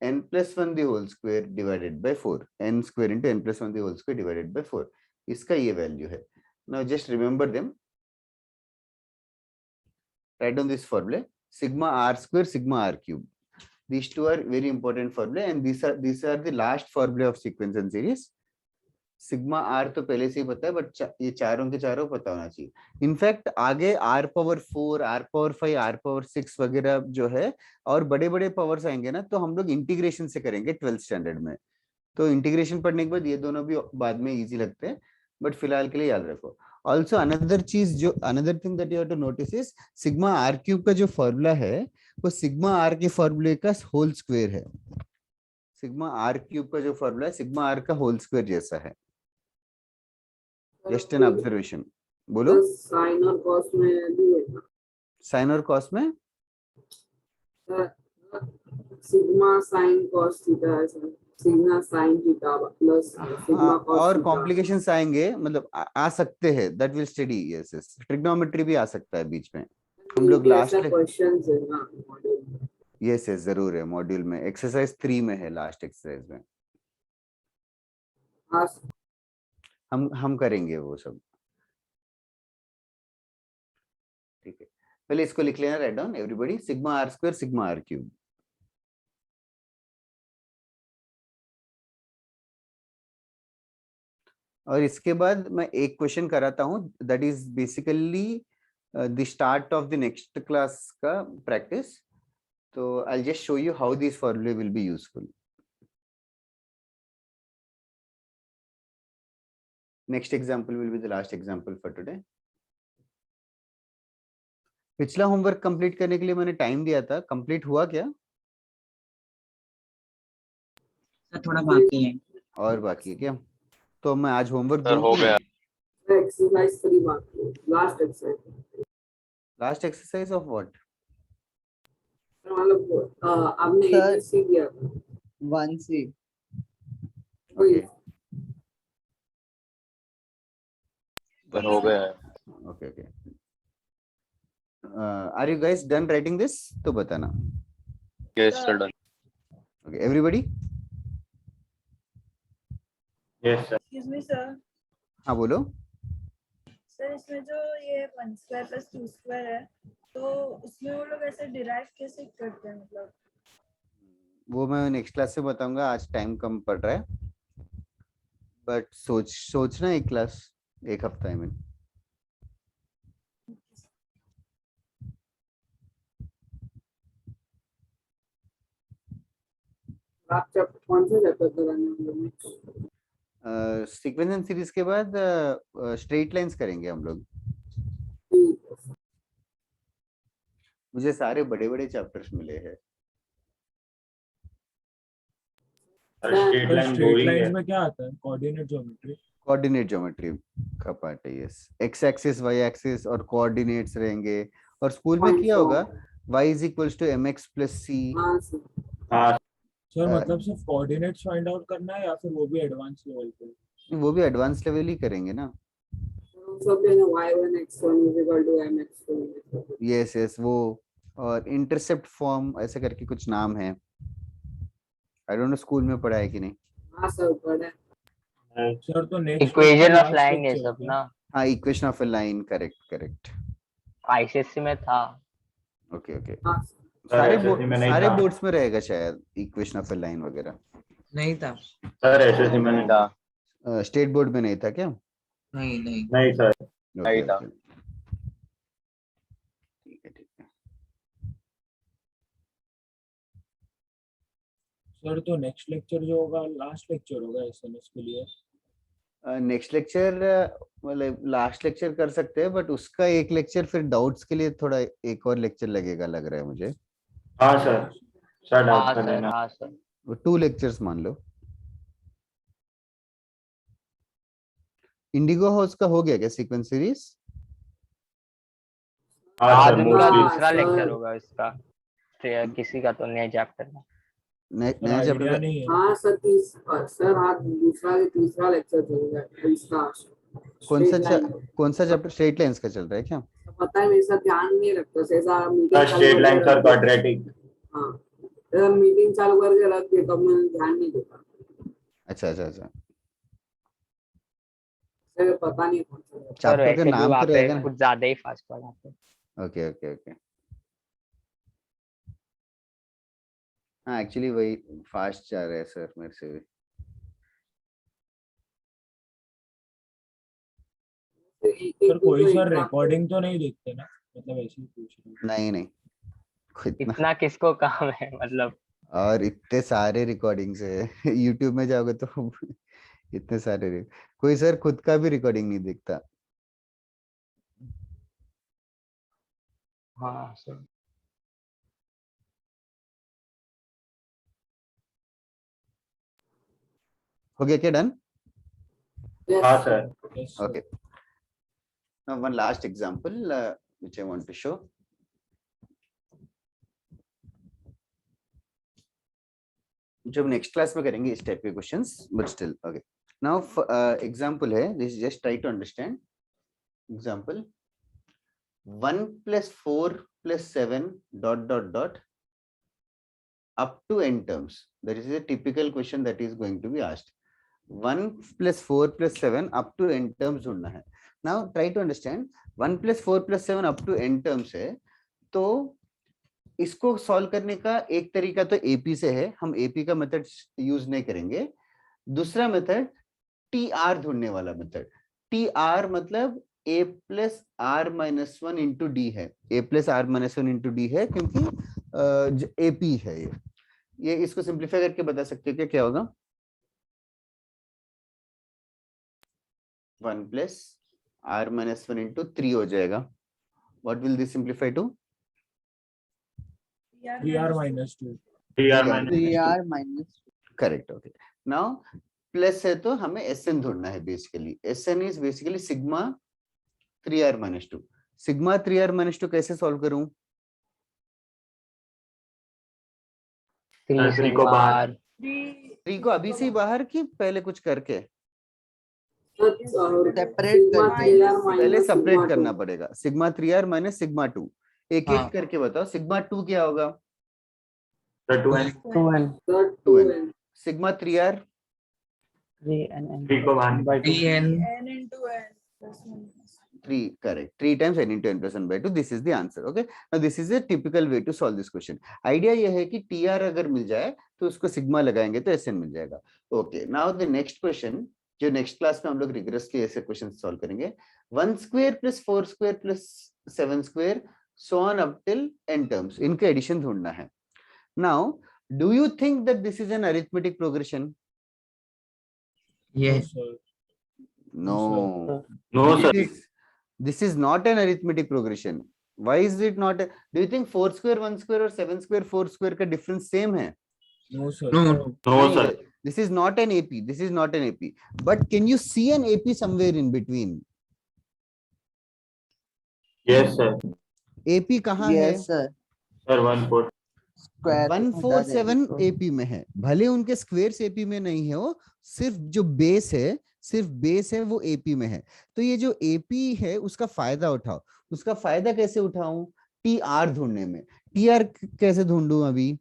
n plus 1 the whole square divided by 4. n square into n plus 1 the whole square divided by 4. इसका ये value है. Now just remember them. Write down this formula. Sigma r square, sigma r cube. These two are very important formula and these are the last formula of sequence and series. Sigma r तो पहले से ही पता है, but ये चारों के चारों पता होना चाहिए. इनफैक्ट आगे r power 4, r power 5, r power 6 वगैरह जो है और बड़े बड़े पावर्स आएंगे ना, तो हम लोग इंटीग्रेशन से करेंगे 12th स्टैंडर्ड में. तो इंटीग्रेशन पढ़ने के बाद ये दोनों भी बाद में इजी लगते हैं, बट फिलहाल के लिए याद रखो. Also another thing that you have to notice is sigma r cube का जो फॉर्मूला है वो सिग्मा आर के फॉर्मूले का होल स्क्वायर है. सिग्मा आर क्यूब का जो फॉर्मूला है सिग्मा आर का होल स्क्वायर जैसा है. Just an observation. बोलो. साइन और कॉस में भी है. साइन और कॉस में सिग्मा साइन कॉस थीटा है sir. Sigma sine theta plus sigma cos और कॉम्प्लिकेशंस आएंगे, मतलब आ सकते हैं. That will study. Yes yes, trigonometry भी आ सकता है बीच में. हम लोग लास्ट क्वेश्चंस है ना मॉड्यूल में. यस यस जरूर है. मॉड्यूल में एक्सरसाइज 3 में है, लास्ट एक्सरसाइज में हम करेंगे वो सब. ठीक है, पहले इसको लिख लेना. Write down everybody. Sigma r square sigma r cube. और इसके बाद मैं एक क्वेश्चन कराता हूं. That is basically the start of the next class का प्रैक्टिस. तो I just show you how this फॉर्मूले will be useful. Next example will be the last example for today. पिछला होमवर्क कंप्लीट करने के लिए मैंने टाइम दिया था, कंप्लीट हुआ क्या? थोड़ा बाकी है. और बाकी है क्या? तो मैं आज होमवर्क सर हो गया. एक्सरसाइज 3 बाकी है. Last exercise. Last exercise of what? मतलब आपने Sir. ABC दिया था 1C. ओके पर हो गया है। Okay okay are you guys done writing this? तो बताना. Yes, sir, done. Okay everybody. Yes, sir. Excuse me sir. हाँ बोलो. सर इसमें जो ये 1 स्क्वायर प्लस 2 स्क्वायर है तो उसमें वो लोग ऐसे डिराइव कैसे करते हैं मतलब? वो मैं नेक्स्ट क्लास से बताऊंगा, आज टाइम कम पड़ रहा है. बट सोचना एक क्लास, एक हफ्ता है. मैंने आप चैप्टर कौन सा चैप्टर कराने हम लोग? सीक्वेंस एंड सीरीज के बाद स्ट्रेट लाइंस करेंगे हम लोग. मुझे सारे बड़े बड़े चैप्टर्स मिले हैं. स्ट्रेट तो लाइन स्ट्रेट बोरिंग है. लाइंस में क्या आता है? Coordinate geometry. कोऑर्डिनेट ज्योमेट्री का पार्ट है. Yes, x axis y axis और कोऑर्डिनेट्स रहेंगे. और स्कूल में किया होगा y is equals to mx plus c. हाँ सर. हाँ सर मतलब सिर्फ कोऑर्डिनेट्स फाइंड आउट करना है या फिर वो भी एडवांस लेवल पे? वो भी एडवांस लेवल ही करेंगे ना. सब पे ना y1 x1 is equal to mx2. Yes yes वो. और इंटरसेप्ट फॉर्म ऐसे करके कुछ नाम है. आई डोंट नो स्कूल में पढ़ा है कि नहीं. हाँ सर पढ़ा है. सर तो नेक्स्ट इक्वेशन ऑफ लाइन ये सब ना. हाँ equation of a line. Correct correct. ICSC में था. Okay okay. हाँ सारे SSC में नहीं सारे था. बोर्ड्स में रहेगा शायद इक्वेशन ऑफ अ लाइन वगैरह. नहीं था. सर एसएससी में नहीं था. स्टेट बोर्ड में नहीं था क्या? नहीं नहीं. नहीं सर. नहीं था. ठीक है ठीक है. सर तो नेक्स्ट लेक्चर जो होगा लास्ट लेक्चर होगा एसएनएस के लिए. नेक्स्ट लेक्चर मतलब लास्ट लेक्चर कर सकते हैं, बट उसका एक लेक्चर फिर डाउट्स के लिए थोड़ा एक और लेक्चर लगेगा लग रहा है मुझे. हाँ सर. सर हाँ डाउट कर सर. लेना. हाँ सर. वो 2 लेक्चर्स मान लो. इंडिगो हाउस का हो गया क्या सीक्वेंस सीरीज? हाँ आज सर इनका मोस्टली. दूसरा सर. लेक्चर होगा इसका. किसी का तो नया चैप्टर में. नया आइडिया चैप्टर. नहीं है. हाँ सर सर आज दूसरा तीसरा लेक्चर चल रहा है इसका. कौन सा चैप्टर? स्ट्रेट लाइंस का चल रहा है क्या? पता है मेरे साथ ध्यान नहीं रखता ऐसा meeting. Straight line sir quadratic. हाँ मीटिंग चालू करके रख देता हूँ, मैं ध्यान नहीं देता. अच्छा अच्छा अच्छा. सर पता नहीं कौन सा. सर चैप्टर वैसे का भी नाम वहाँ तो पे रहेगा ना. कुछ ज्यादा ही फास्ट पढ़ाते हैं. Okay okay okay. हाँ एक्चुअली वही फास्ट जा रहा है सर मेरे से भी. सर कोई सर रिकॉर्डिंग तो नहीं देखते ना, मतलब ऐसे ही पूछ रहे हैं. नहीं नहीं इतना. इतना किसको काम है मतलब. और इतने सारे रिकॉर्डिंग्स है यूट्यूब में जाओगे तो इतने सारे. कोई सर खुद का भी रिकॉर्डिंग नहीं देखता. हाँ सर. हो गया क्या? डन. हाँ sir. Yes, sir. Okay. Now one last example which I want to show. जब नेक्स्ट क्लास में करेंगे इस टाइप के questions, but still okay. Now example है, this just try to understand. Example 1 + 4 + 7 ... up to n terms. That is a typical question that is going to be asked. 1 + 4 + 7 up to n terms ढूंढना है. Now try to understand. 1 + 4 + 7 up to n terms है, तो इसको solve करने का एक तरीका तो AP से है. हम AP का मेथड यूज नहीं करेंगे. दूसरा मेथड TR ढूंढने वाला मेथड. TR मतलब A + R - 1 into D है. A + R - 1 into D है क्योंकि AP है ये. इसको सिंप्लीफाई करके बता सकते हो क्या होगा? 1 + R - 1 into 3 हो जाएगा. What will this simplify to? 3R - 2. 3R minus. Correct. Okay. Now plus है तो हमें SN ढूंढना है basically. SN is basically sigma 3R - 2. Sigma 3r minus 2 कैसे सॉल्व करूं? 3 3 को बाहर 3 को अभी से ही बाहर की पहले कुछ करके? सेपरेट करके पहले सेपरेट करना पड़ेगा। सिग्मा 3r माइनस सिग्मा 2 एक हाँ। एक करके बताओ। सिग्मा 2 क्या होगा? 2n 2n। सिग्मा 3r 3 को बाहर n n into n plus 1 plus 3, correct, 3 times n into n plus 1 by 2. This is the answer. Okay, now this is a typical way to solve this question. Idea ये है कि tr अगर मिल जाए तो उसको sigma लगाएंगे तो sn मिल जाएगा। Okay, now the next question, जो नेक्स्ट क्लास में हम लोग रिगरसली ऐसे क्वेश्चन सॉल्व करेंगे। 1 square plus 4 square plus 7 square so on up till n terms, इनके एडिशन ढूंढना है। Now do you think that this is an arithmetic progression? yes No, no sir this is not an arithmetic progression. Why is it not? Do you think 4 square 1 square और 7 square 4 square का difference same है? No, sir. no no sir This is not an AP. This is not an AP. But can you see an AP somewhere in between? Yes sir AP कहाँ है? yes sir sir 1/4 square 147 AP में है। भले उनके squares AP में नहीं है, वो सिर्फ जो बेस है वो AP में है। तो ये जो AP है उसका फायदा उठाओ। उसका फायदा कैसे उठाऊं? TR ढूंढने में। TR कैसे ढूंढूं? अभी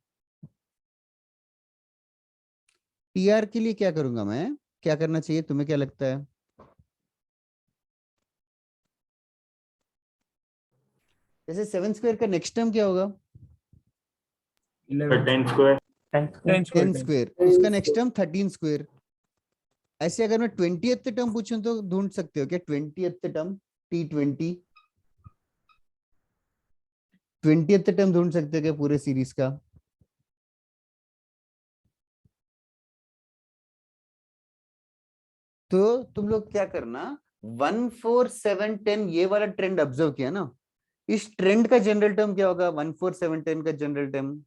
TR के लिए क्या करूंगा मैं? क्या करना चाहिए? तुम्हें क्या लगता है? जैसे 7 स्क्वायर का नेक्स्ट टर्म क्या होगा? 10 स्क्वायर 10 स्क्वायर। उसका नेक्स्ट टर्म 13 स्क्वायर। ऐसे अगर मैं 20th टर्म पूछूं तो ढूंढ सकते हो क्या? 20th term T20 20th term ढूंढ सकते हो क्या पूरे सीरीज का? तो तुम लोग क्या करना, 1 4 7 10 ये वाला ट्रेंड ऑब्जर्व किया ना, इस ट्रेंड का जनरल टर्म क्या होगा? 1 4 7 10 का general term?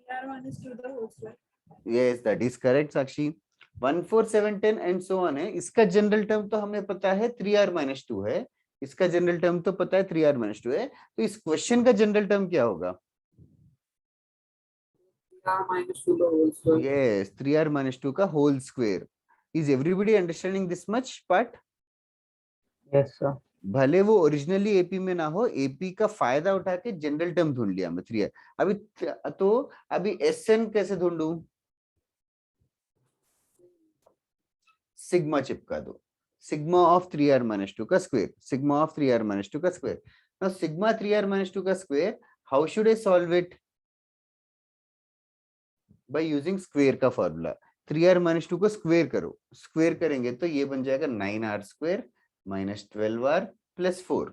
tr minus 2 the whole square. Yes that is correct Sakshi. 1 4 7 10 and so on है। इसका जनरल टर्म तो हमें पता है 3r-2 है। इसका जनरल टर्म तो पता है 3r-2 है। तो इस क्वेश्चन का जनरल टर्म क्या होगा? Yes, 3r-2 का whole square. Is everybody understanding this much part? yes sir भले वो ओरिजिनली एपी में ना हो, एपी का फायदा उठा के जनरल टर्म ढूंढ लिया मैं 3r। अभी एसएन कैसे ढूंढूं? सिग्मा चिपका दो। सिग्मा ऑफ 3r-2 का स्क्वायर। सिग्मा ऑफ 3r-2 का स्क्वायर। नाउ सिग्मा 3r-2 का square, how should I solve it? By using square का फॉर्मूला। 3r-2 को स्क्वायर करो। स्क्वायर करेंगे तो ये बन जाएगा 9r² माइनस 12r प्लस 4।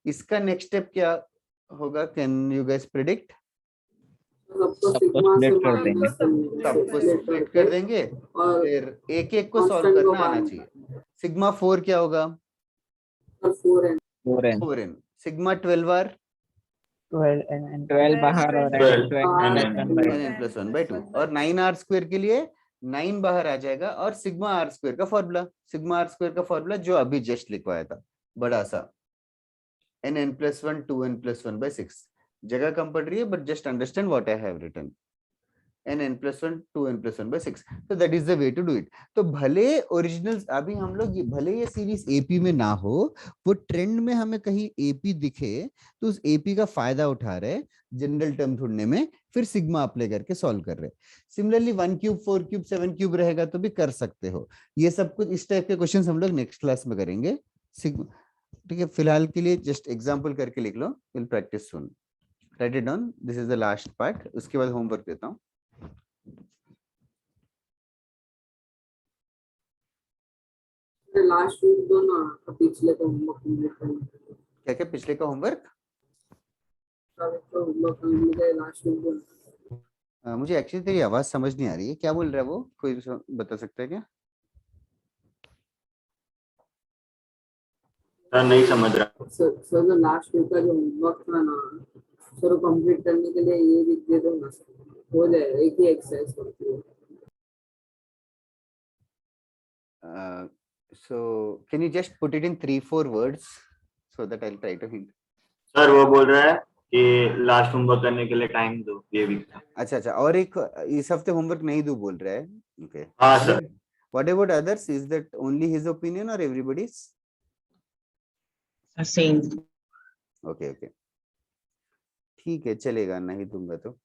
इसका नेक्स्ट स्टेप क्या होगा? Can you guys predict? सबको split कर देंगे। सबको स्प्लिट कर देंगे, फिर एक एक को सॉल्व करना आना चाहिए। सिग्मा 4 क्या होगा? 4n। सिग्मा 12r 12 बाहर और 9n प्लस 1 by 2। और 9r² के लिए 9 बाहर आ जाएगा। और सिग्मा r² का फॉर्मूला, सिग्मा r² का फॉर्मूला जो अभी जस्ट लिखवाया था, बड़ा सा nn plus 1 2n plus 1 by 6। जगह कम पड़ रही है but just understand what I have written. nn plus 1 2n plus 1 by 6। तो that is the way to do it. तो भले ओरिजिनल अभी हम लोग भले ये सीरीज एपी में ना हो, वो ट्रेंड में हमें कहीं एपी दिखे तो उस एपी का फायदा उठा रहे जनरल टर्म ढूंढने में, फिर सिग्मा अप्लाई करके सॉल्व कर रहे। सिमिलरली 1 क्यूब 4 क्यूब 7 क्यूब रहेगा तो भी कर सकते हो। ये सब कुछ इस टाइप के क्वेश्चंस हम लोग नेक्स्ट क्लास में करेंगे। ठीक है, फिलहाल के लिए जस्ट एग्जांपल करके लिख लो। Will practice soon. Write it down. This is the last part. उसके बाद होमवर्क देता हूँ। लास्ट वीक दो ना, पिछले का होमवर्क कंप्लीट करना। क्या क्या पिछले का होमवर्क? लास्ट वीक दो। मुझे एक्चुअली तेरी आवाज समझ नहीं आ रही है, क्या बोल रहा है वो? कोई बता सकता है क्या? सर नहीं समझ रहा। सर जो लास्ट वीक का जो होमवर्क था ना सर, कंप्लीट करने के लिए ये वीक दे दो ना, हो जाएगा। एक ही एक्सरसाइज करती है। So can you just put it in 3-4 words? so that I'll try to hint. Sir वो बोल रहा है कि लास्ट होमवर्क करने के लिए टाइम दो ये वीक था। अच्छा अच्छा, और एक इस हफ्ते होमवर्क नहीं दो बोल रहा है। ओके, हाँ sir. What about others, is that only his opinion और एवरीबॉडीज? सेम। ओके ओके, ठीक है, चलेगा, नहीं दूंगा तो।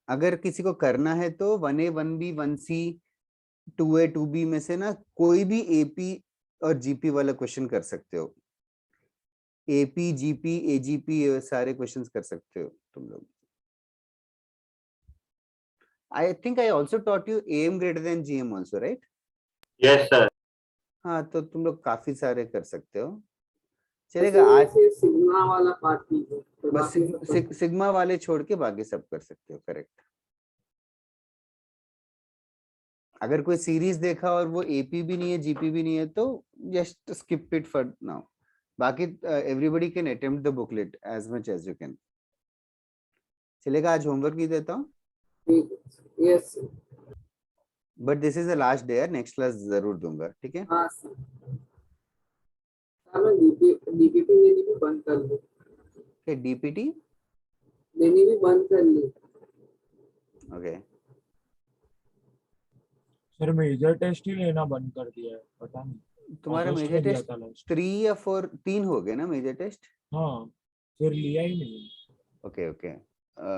अगर किसी को करना है तो 1A 1B 1C 2A 2B में से ना कोई भी AP और GP वाला क्वेश्चन कर सकते हो। AP GP AGP ये सारे क्वेश्चंस कर सकते हो तुम लोग। I think I also taught you AM greater than GM also, right? Yes sir. हाँ, तो तुम लोग काफी सारे कर सकते हो, चलेगा। आज सिग्मा वाला पार्ट नहीं है, तो बस बाकी सब कर सिग्मा वाले छोड़ के बाकी सब कर सकते हो, करेक्ट। अगर कोई सीरीज देखा और वो एपी भी नहीं है जीपी भी नहीं है तो just skip it for now. बाकी everybody can attempt the booklet as much as you can. चलेगा, आज होमवर्क नहीं देता हूँ, ठीक है। Yes sir. But this is the last day यार, नेक्स्ट क्लास जरूर दूंगा, ठीक है? हाँ सर। मैं डीपीपी लेनी भी बंद कर ली। Okay, DPT? लेनी भी बंद कर ली। Okay. सर मेजर टेस्ट ही लेना बंद कर दिया है, पता नहीं। तुम्हारा August मेजर में दिया टेस्ट था last। 3 या 4, 3 हो गए ना मेजर टेस्ट? हाँ, फिर लिया ही नहीं। Okay okay,